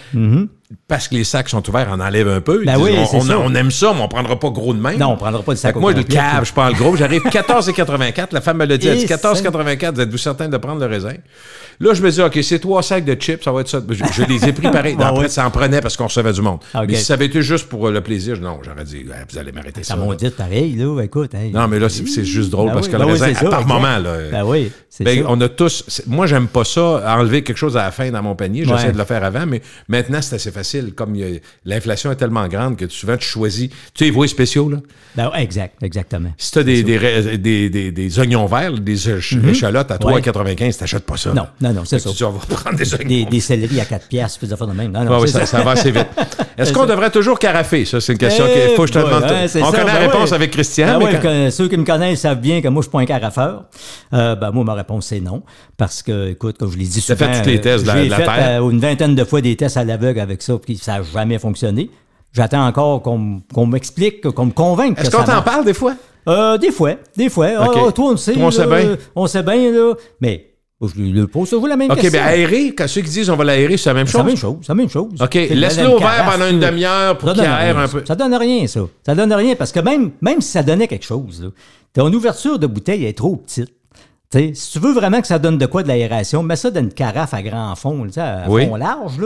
parce que les sacs sont ouverts, on enlève un peu. On aime ça, mais on ne prendra pas gros de même. Non, on ne prendra pas de sac. Moi, le cave, je prends le gros. J'arrive 14,84$. La femme me l'a dit. Elle dit 14,84$. Vous êtes-vous certain de prendre le raisin? Là, je me dis, OK, c'est 3 sacs de chips, ça va être ça. Je les ai pris pareil. Après, ça en prenait parce qu'on recevait du monde. Mais si ça avait été juste pour le plaisir, non, j'aurais dit, vous allez m'arrêter ça. Ça m'a dit pareil, là. Écoute. Non, mais là, c'est juste drôle parce que le raisin, par moment, là. On a tous. Moi, j'aime pas ça, enlever quelque chose à la fin dans mon panier. J'essaie de le faire avant, mais maintenant, c'est assez facile. Comme l'inflation est tellement grande que souvent, tu choisis. Tu sais, les voies spéciaux, là. Exactement. Si tu as des oignons verts, des échalotes à 3,95$, t'achètes pas ça. Non, c'est ça. Tu vas prendre des oignons. Des céleris à 4$, puis des affaires de même. Ça va assez vite. Est-ce qu'on devrait toujours carafer? Ça, c'est une question qu'il faut que je te demande. On connaît la réponse avec Christian. Ceux qui me connaissent savent bien que moi, je ne suis pas un carafeur. Moi, ma réponse, c'est non. Parce que, écoute, comme je l'ai dit souvent... Tu as fait tous les tests de la Terre? J'ai fait une vingtaine de fois des tests à l'aveugle avec ça, puis ça n'a jamais fonctionné. J'attends encore qu'on m'explique, qu'on me convainque que ça marche. Est-ce qu'on t'en parle des fois? Des fois. Okay. Toi, on sait. On sait bien. On sait bien, là. Mais... Je lui pose toujours la même question. OK, bien aérer, quand ceux qui disent on va l'aérer, c'est la même chose? C'est la même chose. OK, laisse-le ouvert pendant une demi-heure pour qu'il aère un peu. Ça donne rien, ça. Ça donne rien parce que même si ça donnait quelque chose, là, ton ouverture de bouteille est trop petite. T'sais, si tu veux vraiment que ça donne de quoi de l'aération, mets ça dans une carafe à grand fond, à fond large.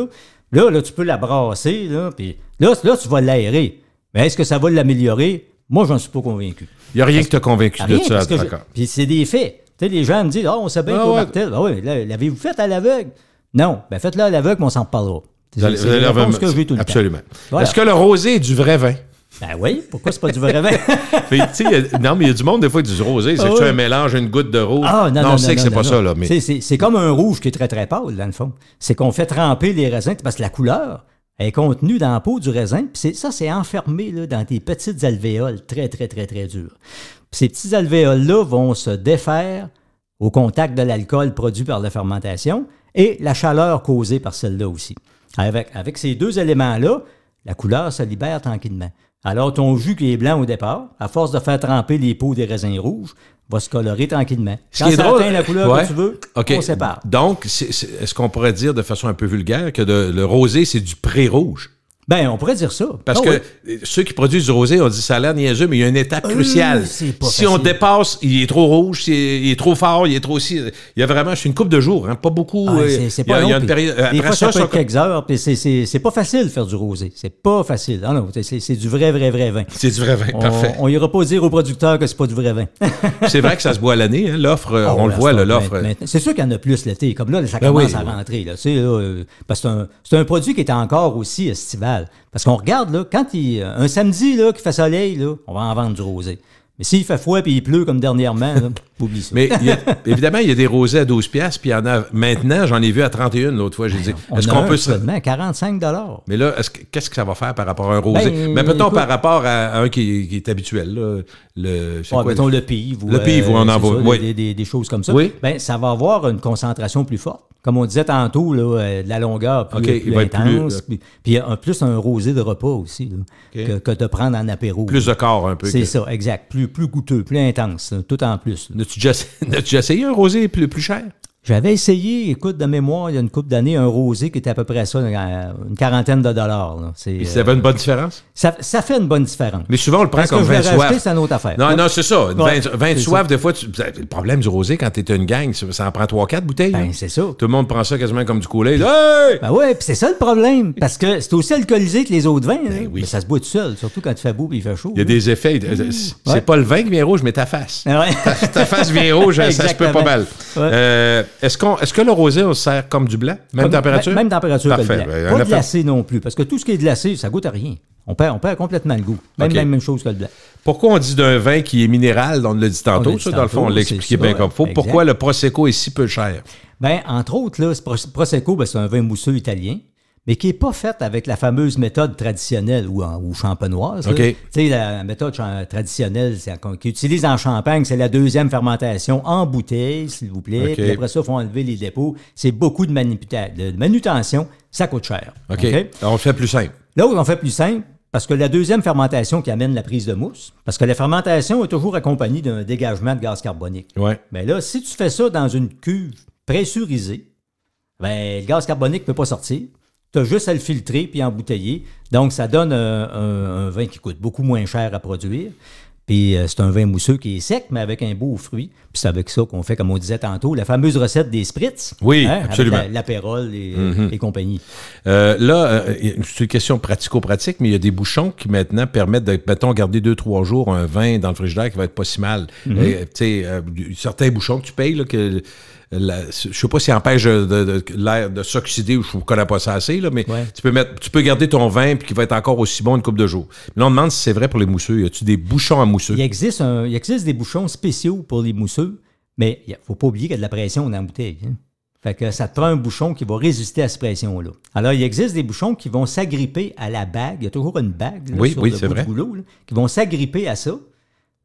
Là, tu peux la brasser, puis là, tu vas l'aérer. Mais est-ce que ça va l'améliorer? Moi, j'en suis pas convaincu. Il n'y a rien qui t'a convaincu de ça, d'accord. Puis c'est des faits. Tu sais, les gens me disent, on sait bien qu'au martel. L'avez-vous fait à l'aveugle? Non. Ben faites-le à l'aveugle, mais on s'en reparlera. C'est la réponse que j'ai tout le temps. Absolument. Voilà. Est-ce que le rosé est du vrai vin? Ben oui, pourquoi c'est pas du vrai vin? Non, mais il y a du monde, des fois, qui dit du rosé. C'est un mélange, une goutte de rouge. Non, on sait que c'est pas ça, là. Mais... C'est comme un rouge qui est très, très pâle, dans le fond. C'est qu'on fait tremper les raisins, parce que la couleur est contenue dans la peau du raisin, puis ça, c'est enfermé là, dans tes petites alvéoles, très, très, très, très dures. Ces petits alvéoles-là vont se défaire au contact de l'alcool produit par la fermentation et la chaleur causée par celle-là aussi. Avec ces deux éléments-là, la couleur se libère tranquillement. Alors, ton jus qui est blanc au départ, à force de faire tremper les peaux des raisins rouges, va se colorer tranquillement. Quand ça atteint la couleur que tu veux, on sépare. Donc, est-ce qu'on pourrait dire de façon un peu vulgaire que le rosé, c'est du pré-rouge? Ben, on pourrait dire ça. Parce que ceux qui produisent du rosé, on dit ça a l'air niaiseux, mais il y a une étape cruciale. Si on dépasse, il est trop rouge, il est trop fort, il est trop aussi. Il y a vraiment, c'est une couple de jours, hein, pas beaucoup. C'est pas long. Il y a une période. Des fois, ça peut être quelques heures, puis c'est pas facile de faire du rosé. C'est pas facile. Non, c'est du vrai vin. C'est du vrai vin, parfait. On ira pas dire aux producteurs que c'est pas du vrai vin. C'est vrai que ça se boit à l'année, hein, l'offre, on le voit, l'offre. C'est sûr qu'il y en a plus l'été. Comme là, ça commence à rentrer. Là, parce que c'est un produit qui est encore aussi estival. Parce qu'on regarde, là, quand un samedi là, qu'il fait soleil, là, on va en vendre du rosé. Mais s'il fait froid et il pleut comme dernièrement, oublie ça. Mais évidemment, il y a des rosés à 12$, puis il y en a maintenant, j'en ai vu à 31 l'autre fois. J'ai dit, est-ce qu'on peut seulement 45 $. Mais là, qu'est-ce que ça va faire par rapport à un rosé? Mais mettons par rapport à un qui est habituel, là, mettons le pive. Le pive, on en voit. Des choses comme ça. Oui. Ben, ça va avoir une concentration plus forte. Comme on disait tantôt, là, de la longueur plus intense. Puis plus un rosé de repas aussi, là, que de prendre en apéro. Plus de corps un peu. C'est ça, exact. Plus goûteux, plus intense, là, tout en plus. As-tu déjà essayé un rosé plus cher? J'avais essayé, écoute, de mémoire, il y a une couple d'années, un rosé qui était à peu près ça, une quarantaine de dollars. Là. Et ça fait une bonne différence? Ça fait une bonne différence. Mais souvent, on le prend comme vin de soif. C'est une autre affaire. Non, c'est ça. Vin de soif, des fois, le problème du rosé, quand t'es une gang, ça en prend 3-4 bouteilles. Ben, c'est ça. Tout le monde prend ça quasiment comme du Kool-Aid. Hey! Ben ouais, puis c'est ça le problème. Parce que c'est aussi alcoolisé que les autres vins. Ben oui. Mais ça se boit tout seul, surtout quand il fait beau et il fait chaud. Il y a des effets. C'est pas le vin qui vient rouge, mais ta face. Ouais. Ta face vient rouge, ça se peut pas mal. Ouais. Est-ce que le rosé, on se sert comme du blanc? Même température? Même température que le blanc. Ben, pas glacé non plus, parce que tout ce qui est glacé, ça goûte à rien. On perd complètement le goût. Même chose que le blanc. Pourquoi on dit d'un vin qui est minéral? On l'a dit tantôt, ça, dans le fond, on l'a expliqué bien comme il faut. Pourquoi le Prosecco est si peu cher? Bien, entre autres, là, Prosecco, c'est un vin mousseux italien, mais qui n'est pas fait avec la fameuse méthode traditionnelle ou champenoise. Tu sais, la méthode traditionnelle qu'ils utilisent en Champagne, c'est la deuxième fermentation en bouteille, s'il vous plaît. Puis après ça, il faut enlever les dépôts. C'est beaucoup de manutention. Ça coûte cher. OK. Alors, on le fait plus simple. Là où on fait plus simple, parce que la deuxième fermentation qui amène la prise de mousse, parce que la fermentation est toujours accompagnée d'un dégagement de gaz carbonique. Ouais. Mais là, si tu fais ça dans une cuve pressurisée, ben, le gaz carbonique ne peut pas sortir. Tu as juste à le filtrer puis embouteiller. Donc, ça donne un vin qui coûte beaucoup moins cher à produire. Puis, c'est un vin mousseux qui est sec, mais avec un beau fruit. Puis, c'est avec ça qu'on fait, comme on disait tantôt, la fameuse recette des spritz. Oui, absolument. Avec l'apérole et compagnie. C'est une question pratico-pratique, mais il y a des bouchons qui maintenant permettent de, mettons, garder 2-3 jours un vin dans le frigidaire qui va être pas si mal. Certains bouchons que tu payes, là, que... je ne sais pas s'il empêche l'air de s'oxyder ou je ne connais pas ça assez, là, mais tu peux garder ton vin puis qu'il va être encore aussi bon une couple de jours. Mais là, on demande si c'est vrai pour les mousseux. Y a-tu des bouchons à mousseux? Il existe des bouchons spéciaux pour les mousseux, mais il ne faut pas oublier qu'il y a de la pression dans la bouteille. Hein? Fait que ça te prend un bouchon qui va résister à cette pression-là. Alors, il existe des bouchons qui vont s'agripper à la bague. Il y a toujours une bague là, sur le bout du goulot, là, qui vont s'agripper à ça.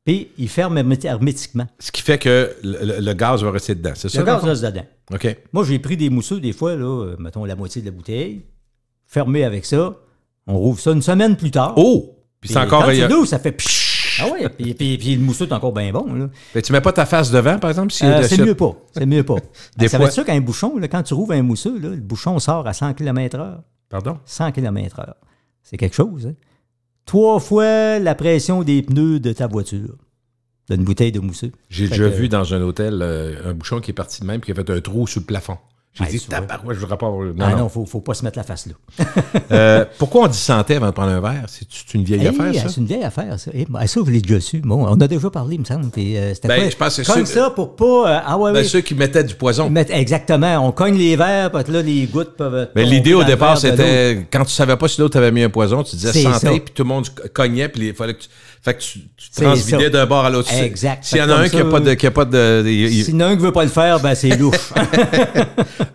Puis, il ferme hermétiquement. Ce qui fait que le gaz va rester dedans, c'est ça? Le gaz reste dedans. OK. Moi, j'ai pris des mousseux, des fois, là, mettons la moitié de la bouteille, fermé avec ça. On rouvre ça une semaine plus tard. Oh! Puis c'est encore... Quand c'est l'eau, ça fait... Ah oui, puis le mousseux est encore bien bon. Là. Mais tu mets pas ta face devant, par exemple? Si c'est mieux pas. C'est mieux pas. Ça fois... veut dire qu'un bouchon, là, quand tu rouvres un mousseux, là, le bouchon sort à 100 km/h. Pardon? 100 km/h. C'est quelque chose. Hein? 3 fois la pression des pneus de ta voiture. D'une bouteille de mousseux. J'ai déjà vu dans un hôtel un bouchon qui est parti de même et qui a fait un trou sous le plafond. J'ai dit, tabarouette, je voudrais pas... Non, faut pas se mettre la face là. Pourquoi on dit santé avant de prendre un verre? C'est une vieille affaire, ça? C'est une vieille affaire, ça. Ça, vous l'avez déjà su. Bon, on a déjà parlé, il me semble. Je pense que c'est comme ça pour pas... ceux qui mettaient du poison. Exactement. On cogne les verres, parce que là, les gouttes peuvent... Mais l'idée au départ, c'était... Quand tu savais pas si l'autre avait mis un poison, tu disais santé, puis tout le monde cognait, puis il fallait que tu transvidais d'un bord à l'autre. Exact. S'il y en a un qui n'a pas de... S'il y en a un qui veut pas le faire, ben c'est louche.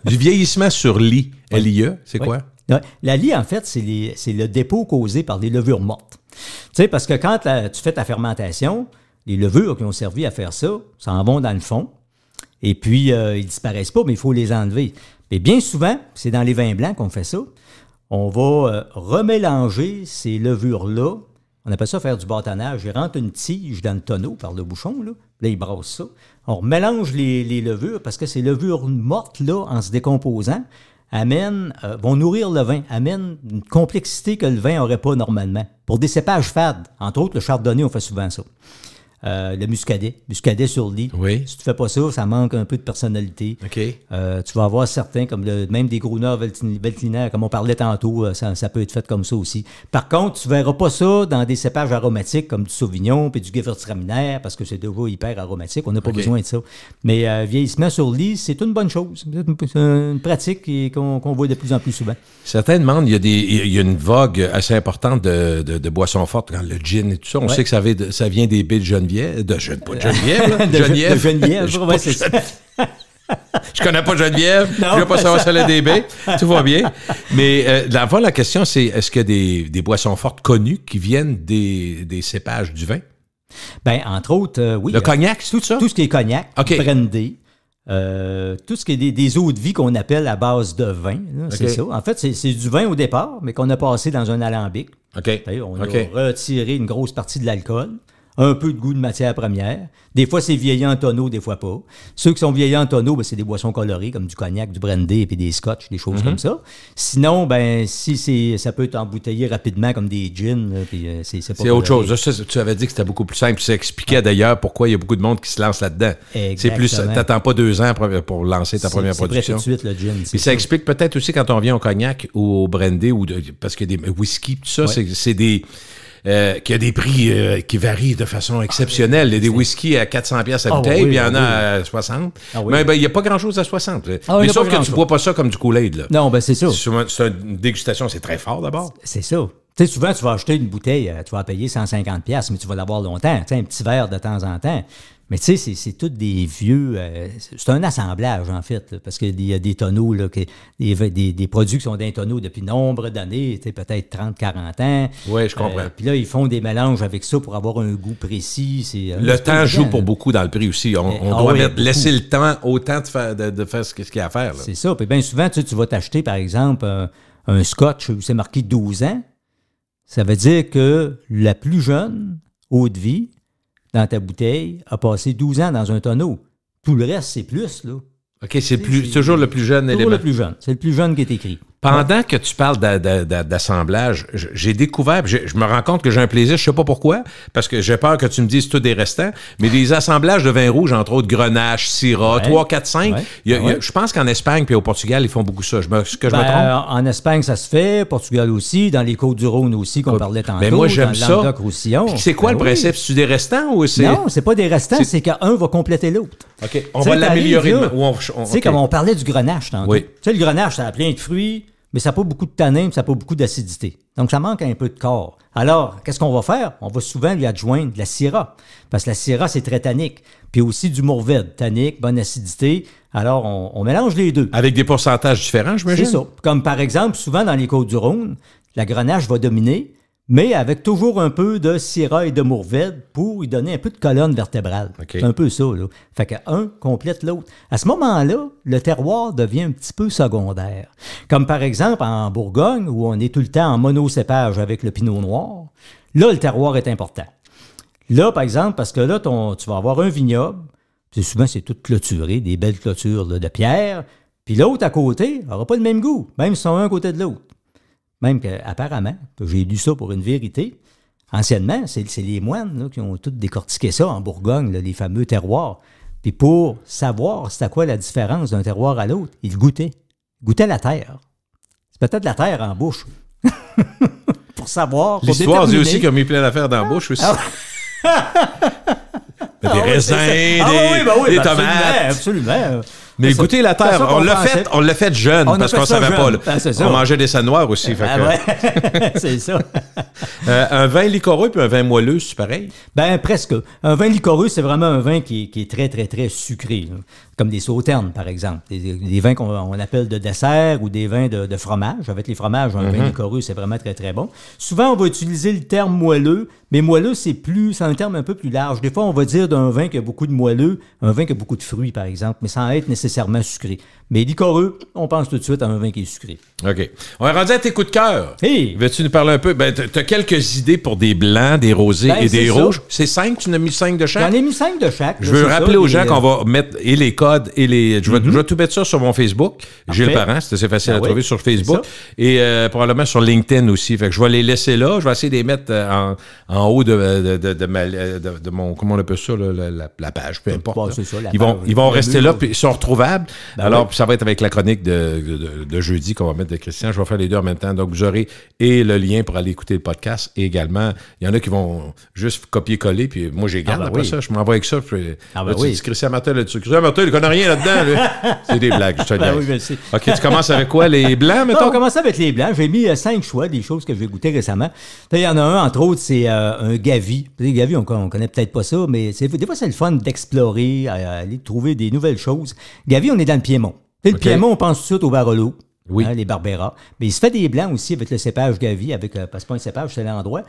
Du vieillissement sur lie, LIE, c'est quoi? La lie, en fait, c'est le dépôt causé par des levures mortes. Tu sais, parce que quand tu fais ta fermentation, les levures qui ont servi à faire ça en vont dans le fond. Et puis, ils disparaissent pas, mais il faut les enlever. Et bien souvent, c'est dans les vins blancs qu'on fait ça, on va remélanger ces levures-là. On appelle ça faire du bâtonnage. Il rentre une tige dans le tonneau par le bouchon, là il brasse ça. On remélange les levures parce que ces levures mortes, là, en se décomposant, vont nourrir le vin, amènent une complexité que le vin n'aurait pas normalement. Pour des cépages fades, entre autres, le chardonnay, on fait souvent ça. Le muscadet sur lit. Oui. Si tu fais pas ça, ça manque un peu de personnalité. OK. Tu vas avoir certains, comme même des Gruner Veltliner, comme on parlait tantôt, ça peut être fait comme ça aussi. Par contre, tu verras pas ça dans des cépages aromatiques comme du Sauvignon puis du Gewürztraminer, parce que c'est déjà hyper aromatique, on n'a pas besoin de ça. Mais vieillissement sur lit, c'est une bonne chose. C'est une pratique qu'on voit de plus en plus souvent. Certains demandent, il y a une vogue assez importante de boissons fortes, quand le gin et tout ça. On sait que ça vient des baies de Geneviève. Pas de Geneviève, là. De Geneviève, c'est ça. Je connais pas Geneviève, je ne veux pas savoir si elle a des baies, tout va bien. Mais d'abord, la question, c'est est-ce qu'il y a des boissons fortes connues qui viennent des cépages du vin? Bien, entre autres, oui. Le cognac, c'est tout ça? Tout ce qui est cognac, brandy. Tout ce qui est des eaux de vie qu'on appelle à base de vin, là, c'est ça. En fait, c'est du vin au départ, mais qu'on a passé dans un alambic. On a retiré une grosse partie de l'alcool, un peu de goût de matière première. Des fois, c'est vieilli en tonneau, des fois pas. Ceux qui sont vieillis en tonneau, c'est des boissons colorées, comme du cognac, du brandy et puis des scotch, des choses comme ça. Sinon, ça peut être embouteillé rapidement comme des gins. C'est autre chose. Tu avais dit que c'était beaucoup plus simple. Ça expliquait d'ailleurs pourquoi il y a beaucoup de monde qui se lance là-dedans. C'est plus, t'attends pas 2 ans pour lancer ta première production. C'est prêt tout de suite, le gin. Puis ça explique peut-être aussi quand on vient au cognac ou au brandy, parce que des whisky, tout ça, c'est des... qu'il y a des prix qui varient de façon exceptionnelle. Il y a des whisky à 400$ à bouteille, puis il y en a à 60. Mais il n'y a pas grand-chose à 60. Mais sauf que tu ne bois pas ça comme du Kool-Aid. Là. Non, c'est ça. C'est une dégustation, c'est très fort d'abord. C'est ça. Tu sais, souvent, tu vas acheter une bouteille, tu vas payer 150$, mais tu vas l'avoir longtemps. Tu sais, un petit verre de temps en temps. Mais tu sais, c'est tous des vieux... c'est un assemblage, en fait, là, parce qu'il y a des tonneaux, là, des produits qui sont dans les tonneaux depuis nombre d'années, tu sais, peut-être 30-40 ans. Oui, je comprends. Puis là, ils font des mélanges avec ça pour avoir un goût précis. Le temps joue pour beaucoup dans le prix aussi. On doit laisser le temps autant de faire ce qu'il y a à faire. C'est ça. Puis bien souvent, tu vas t'acheter, par exemple, un scotch où c'est marqué 12 ans. Ça veut dire que la plus jeune eau de vie dans ta bouteille a passé 12 ans dans un tonneau. Tout le reste, c'est plus, là. OK, c'est toujours le plus jeune élément. Toujours le plus jeune. C'est le plus jeune qui est écrit. Pendant que tu parles d'assemblage, j'ai découvert, je me rends compte que j'ai un plaisir, je sais pas pourquoi, parce que j'ai peur que tu me dises tout des restants, mais des assemblages de vin rouge, entre autres Grenache, Syrah, 3, 4, 5. Je pense qu'en Espagne puis au Portugal, ils font beaucoup ça. Je me trompe? En Espagne, ça se fait, Portugal aussi, dans les Côtes-du-Rhône aussi, qu'on parlait tantôt. Mais moi, j'aime ça. C'est quoi le principe? C'est des restants ou c'est... Non, c'est pas des restants, c'est qu'un va compléter l'autre. OK, on va l'améliorer. Tu sais, comme on parlait du Grenache tantôt. Tu sais, le Grenache, ça a plein de fruits, mais ça n'a pas beaucoup de tanins, ça n'a pas beaucoup d'acidité. Donc, ça manque un peu de corps. Alors, qu'est-ce qu'on va faire? On va souvent lui adjoindre de la Syrah, parce que la Syrah, c'est très tannique. Puis aussi du Mourvèdre, tannique, bonne acidité. Alors, on mélange les deux. Avec des pourcentages différents, j'imagine? C'est ça. Comme par exemple, souvent dans les Côtes-du-Rhône, la Grenache va dominer, mais avec toujours un peu de Syrah et de Mourvèdre pour lui donner un peu de colonne vertébrale. C'est un peu ça, là. Fait qu'un complète l'autre. À ce moment-là, le terroir devient un petit peu secondaire. Comme par exemple en Bourgogne, où on est tout le temps en monocépage avec le pinot noir, là, le terroir est important. Là, par exemple, parce que là, tu vas avoir un vignoble, puis souvent, c'est tout clôturé, des belles clôtures là, de pierre, puis l'autre à côté n'aura pas le même goût, même si ils sont un à côté de l'autre. Même qu'apparemment, j'ai lu ça pour une vérité, anciennement, c'est les moines là, qui ont tous décortiqué ça en Bourgogne, là, les fameux terroirs. Puis pour savoir c'était quoi la différence d'un terroir à l'autre, ils goûtaient. Ils goûtaient la terre. C'est peut-être la terre en bouche. Pour savoir. L'histoire dit aussi qu'il a mis plein d'affaires dans la bouche aussi. Des raisins, des tomates. Absolument. Mais goûter la terre, on l'a fait jeune, parce qu'on ne savait pas. On mangeait des sangs noirs aussi. C'est ça. Un vin liquoreux puis un vin moelleux, c'est pareil? Ben presque. Un vin liquoreux, c'est vraiment un vin qui est très, très, très sucré. Là. Comme des sauternes, par exemple. Des vins qu'on appelle de dessert ou des vins de fromage. Avec les fromages, un vin liquoreux, c'est vraiment très, très bon. Souvent, on va utiliser le terme moelleux, mais moelleux, c'est un terme un peu plus large. Des fois, on va dire d'un vin qui a beaucoup de moelleux, un vin qui a beaucoup de fruits, par exemple, mais sans être nécessairement sucré. Mais liquoreux, on pense tout de suite à un vin qui est sucré. OK. On est rendu à tes coups de cœur. Hey! Veux-tu nous parler un peu? Ben, tu as quelques idées pour des blancs, des rosés et des rouges. C'est 5? Tu en as mis 5 de chaque? J'en ai mis 5 de chaque. Je veux rappeler aux gens qu'on va mettre et les codes codes et les... Je vais tout mettre ça sur mon Facebook. Gilles Parent, c'est assez facile à trouver sur Facebook. Et probablement sur LinkedIn aussi. Fait que je vais les laisser là. Je vais essayer de les mettre en haut de mon... Comment on appelle ça, là, la page, peu importe. Bon, ça, ils vont rester là, puis ils sont retrouvables. Alors, ça va être avec la chronique de jeudi qu'on va mettre de Christian. Je vais faire les deux en même temps. Donc, vous aurez et le lien pour aller écouter le podcast. Et également, il y en a qui vont juste copier-coller, puis moi, j'ai garde après ça. Je m'envoie avec ça. Puis, tu dis Christian Martel là-dessus. Christian Martel, il connaît rien là-dedans. C'est des blagues, je te dis. OK, tu commences avec quoi? Les blancs, mettons? On commence avec les blancs. J'ai mis 5 choix, des choses que j'ai goûtées récemment. Il y en a un, entre autres, c'est un Gavi. Les Gavi, on connaît peut-être pas ça, mais des fois, c'est le fun d'explorer, aller trouver des nouvelles choses. Gavi, on est dans le Piémont. Le Piémont, on pense tout de suite au Barolo. Oui. Les Barbera. Mais il se fait des blancs aussi avec le cépage Gavi, parce que c'est pas un cépage, c'est l'endroit.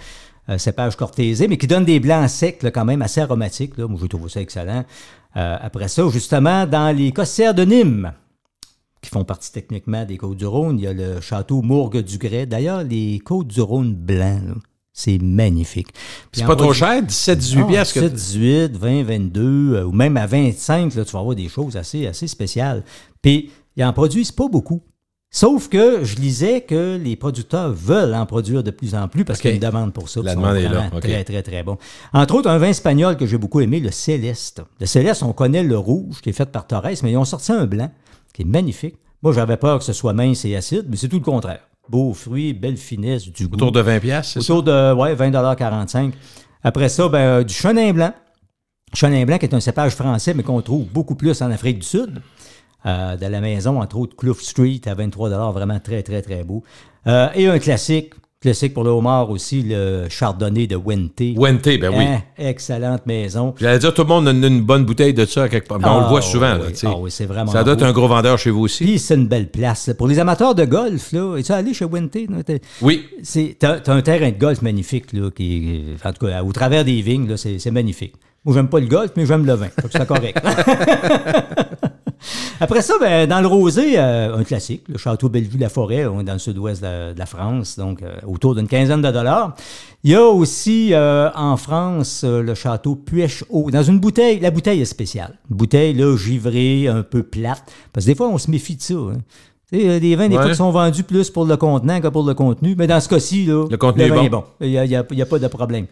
Cépage cortésé, mais qui donne des blancs secs, là, quand même, assez aromatiques. Là. Moi, je trouve ça excellent. Après ça, justement, dans les costières de Nîmes, qui font partie techniquement des Côtes-du-Rhône, il y a le château Mourgue-du-Grès. D'ailleurs, les Côtes-du-Rhône blancs, là, c'est magnifique. Puis c'est pas trop cher, 17-18 piastres. 17-18, 20-22, ou même à 25, là, tu vas avoir des choses assez spéciales. Puis, ils en produisent pas beaucoup. Sauf que je lisais que les producteurs veulent en produire de plus en plus parce qu'il y a une demande pour ça. La demande est là. Très, très, très bon. Entre autres, un vin espagnol que j'ai beaucoup aimé, le Céleste. Le Céleste, on connaît le rouge qui est fait par Torres, mais ils ont sorti un blanc qui est magnifique. Moi, j'avais peur que ce soit mince et acide, mais c'est tout le contraire. Beaux fruits, belle finesse, du goût. Autour de 20 piastres, c'est ça? Autour de 20,45 $. Après ça, du Chenin blanc. Chenin blanc qui est un cépage français, mais qu'on trouve beaucoup plus en Afrique du Sud. De la maison, entre autres, Clough Street à 23 $, vraiment très, très, très beau. Et un classique pour le homard aussi, le Chardonnay de Wente. Wente, ben oui. Excellente maison. J'allais dire, tout le monde a une bonne bouteille de ça quelque part. Mais on le voit souvent. Oui. Là, oui, c'est vraiment ça doit être un gros vendeur chez vous aussi. Puis c'est une belle place. Pour les amateurs de golf, là, es-tu allé chez Wente? Oui. T'as un terrain de golf magnifique, là, en tout cas, au travers des vignes, là, c'est magnifique. Moi, j'aime pas le golf, mais j'aime le vin. Donc, c'est correct. Après ça, dans le rosé, un classique, le château Bellevue-la-Forêt, on est dans le sud-ouest de la France, donc autour d'une quinzaine de $. Il y a aussi en France le château Puech-Haut, dans une bouteille. La bouteille est spéciale. Une bouteille là, givrée, un peu plate, parce que des fois, on se méfie de ça. Hein. Les vins, des fois, qui sont vendus plus pour le contenant que pour le contenu, mais dans ce cas-ci, là, le contenu vin est bon. Il n'y a pas de problème.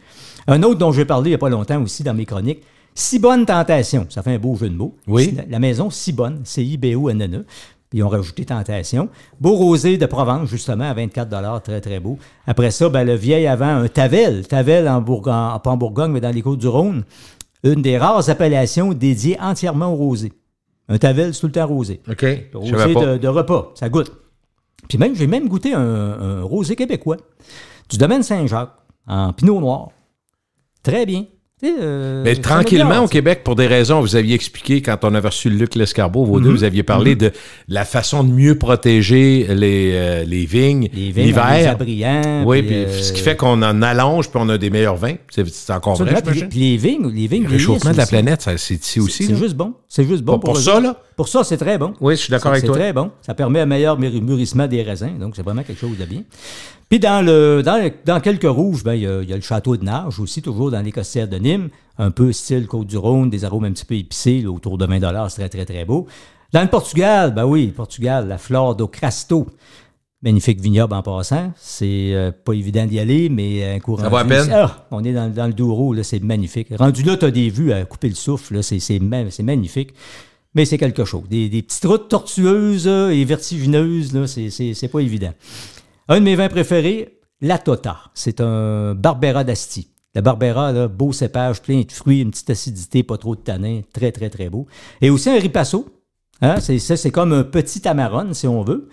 Un autre dont j'ai parlé il n'y a pas longtemps aussi dans mes chroniques, Cibonne Tentation. Ça fait un beau jeu de mots. Oui. La maison Cibonne, C-I-B-O-N-N-E. Puis ils ont rajouté Tentation. Beau rosé de Provence, justement, à 24 $, très, très beau. Après ça, le vieil avant, un Tavel. Tavel pas en Bourgogne, mais dans les Côtes-du-Rhône. Une des rares appellations dédiées entièrement au rosé. Un Tavel, c'est tout le temps rosé. OK. Rosé de repas, ça goûte. Puis j'ai même goûté un rosé québécois du domaine Saint-Jacques, en pinot noir. Très bien. Mais tranquillement, au Québec, pour des raisons, vous aviez expliqué, quand on avait reçu Luc Lescarbot, vous deux, vous aviez parlé de la façon de mieux protéger les vignes l'hiver. Oui, puis ce qui fait qu'on en allonge, puis on a des meilleurs vins. C'est encore vrai, j'imagine. Puis les vignes le réchauffement de la planète, c'est ici aussi. C'est juste bon. C'est juste bon pour ça, là? Pour ça, c'est très bon. Oui, je suis d'accord avec toi. C'est très bon. Ça permet un meilleur mûrissement des raisins, donc c'est vraiment quelque chose de bien. Puis dans quelques rouges, il y a le château de Narges aussi, toujours dans les costières de Nîmes, un peu style Côte-du-Rhône, des arômes un petit peu épicés, là, autour de 20 $, c'est très, très, très beau. Dans le Portugal, Portugal, la Flor do Crasto. Magnifique vignoble en passant. C'est pas évident d'y aller, mais un courant. Ça va à peine. On est dans le Douro, là, c'est magnifique. Rendu là, tu as des vues à couper le souffle, là, c'est magnifique. Mais c'est quelque chose. Des petites routes tortueuses et vertigineuses, là, c'est pas évident. Un de mes vins préférés, la Tota. C'est un Barbera d'Asti. Le Barbera, là, beau cépage, plein de fruits, une petite acidité, pas trop de tanin, très, très, très beau. Et aussi un Ripasso. Hein? C'est comme un petit Amarone, si on veut,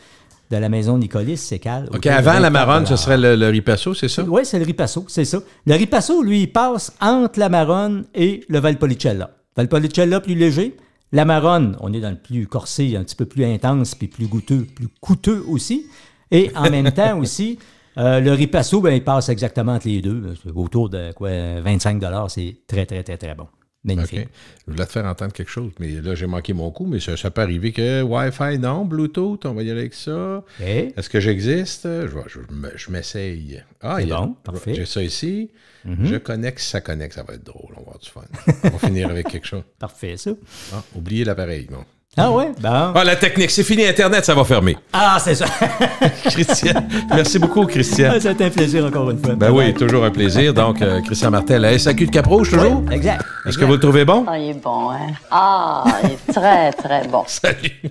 de la maison Nicolis, Sécal. OK, avant l'Amarone, ce serait le Ripasso, c'est ça? Oui, c'est le Ripasso, c'est ça. Le Ripasso, lui, il passe entre l'Amarone et le Valpolicella. Valpolicella, plus léger. L'Amarone, on est dans le plus corsé, un petit peu plus intense, puis plus goûteux, plus coûteux aussi. Et en même temps aussi, le Ripasso, il passe exactement entre les deux. Autour de 25 $. C'est très, très, très, très bon. Magnifique. Okay. Je voulais te faire entendre quelque chose, mais là, j'ai manqué mon coup, mais ça peut arriver que Wi-Fi, non, Bluetooth, on va y aller avec ça. Okay. Est-ce que j'existe? Je m'essaye. Ah, c'est bon, parfait. J'ai ça ici. Je connecte, ça connecte, ça va être drôle, on va avoir du fun. On va finir avec quelque chose. Parfait, ça. Ah, oubliez l'appareil, non. Ah ouais? Ben... Ah, la technique, c'est fini, Internet, ça va fermer. Ah, c'est ça. Christian, merci beaucoup, Christian. Ça a été un plaisir encore une fois. Ben oui, toujours un plaisir. Donc, Christian Martel, la SAQ de Cap-Rouge, toujours? Oui, exact. Est-ce que vous le trouvez bon? Ah, il est bon, hein? Ah, il est très, très bon. Salut.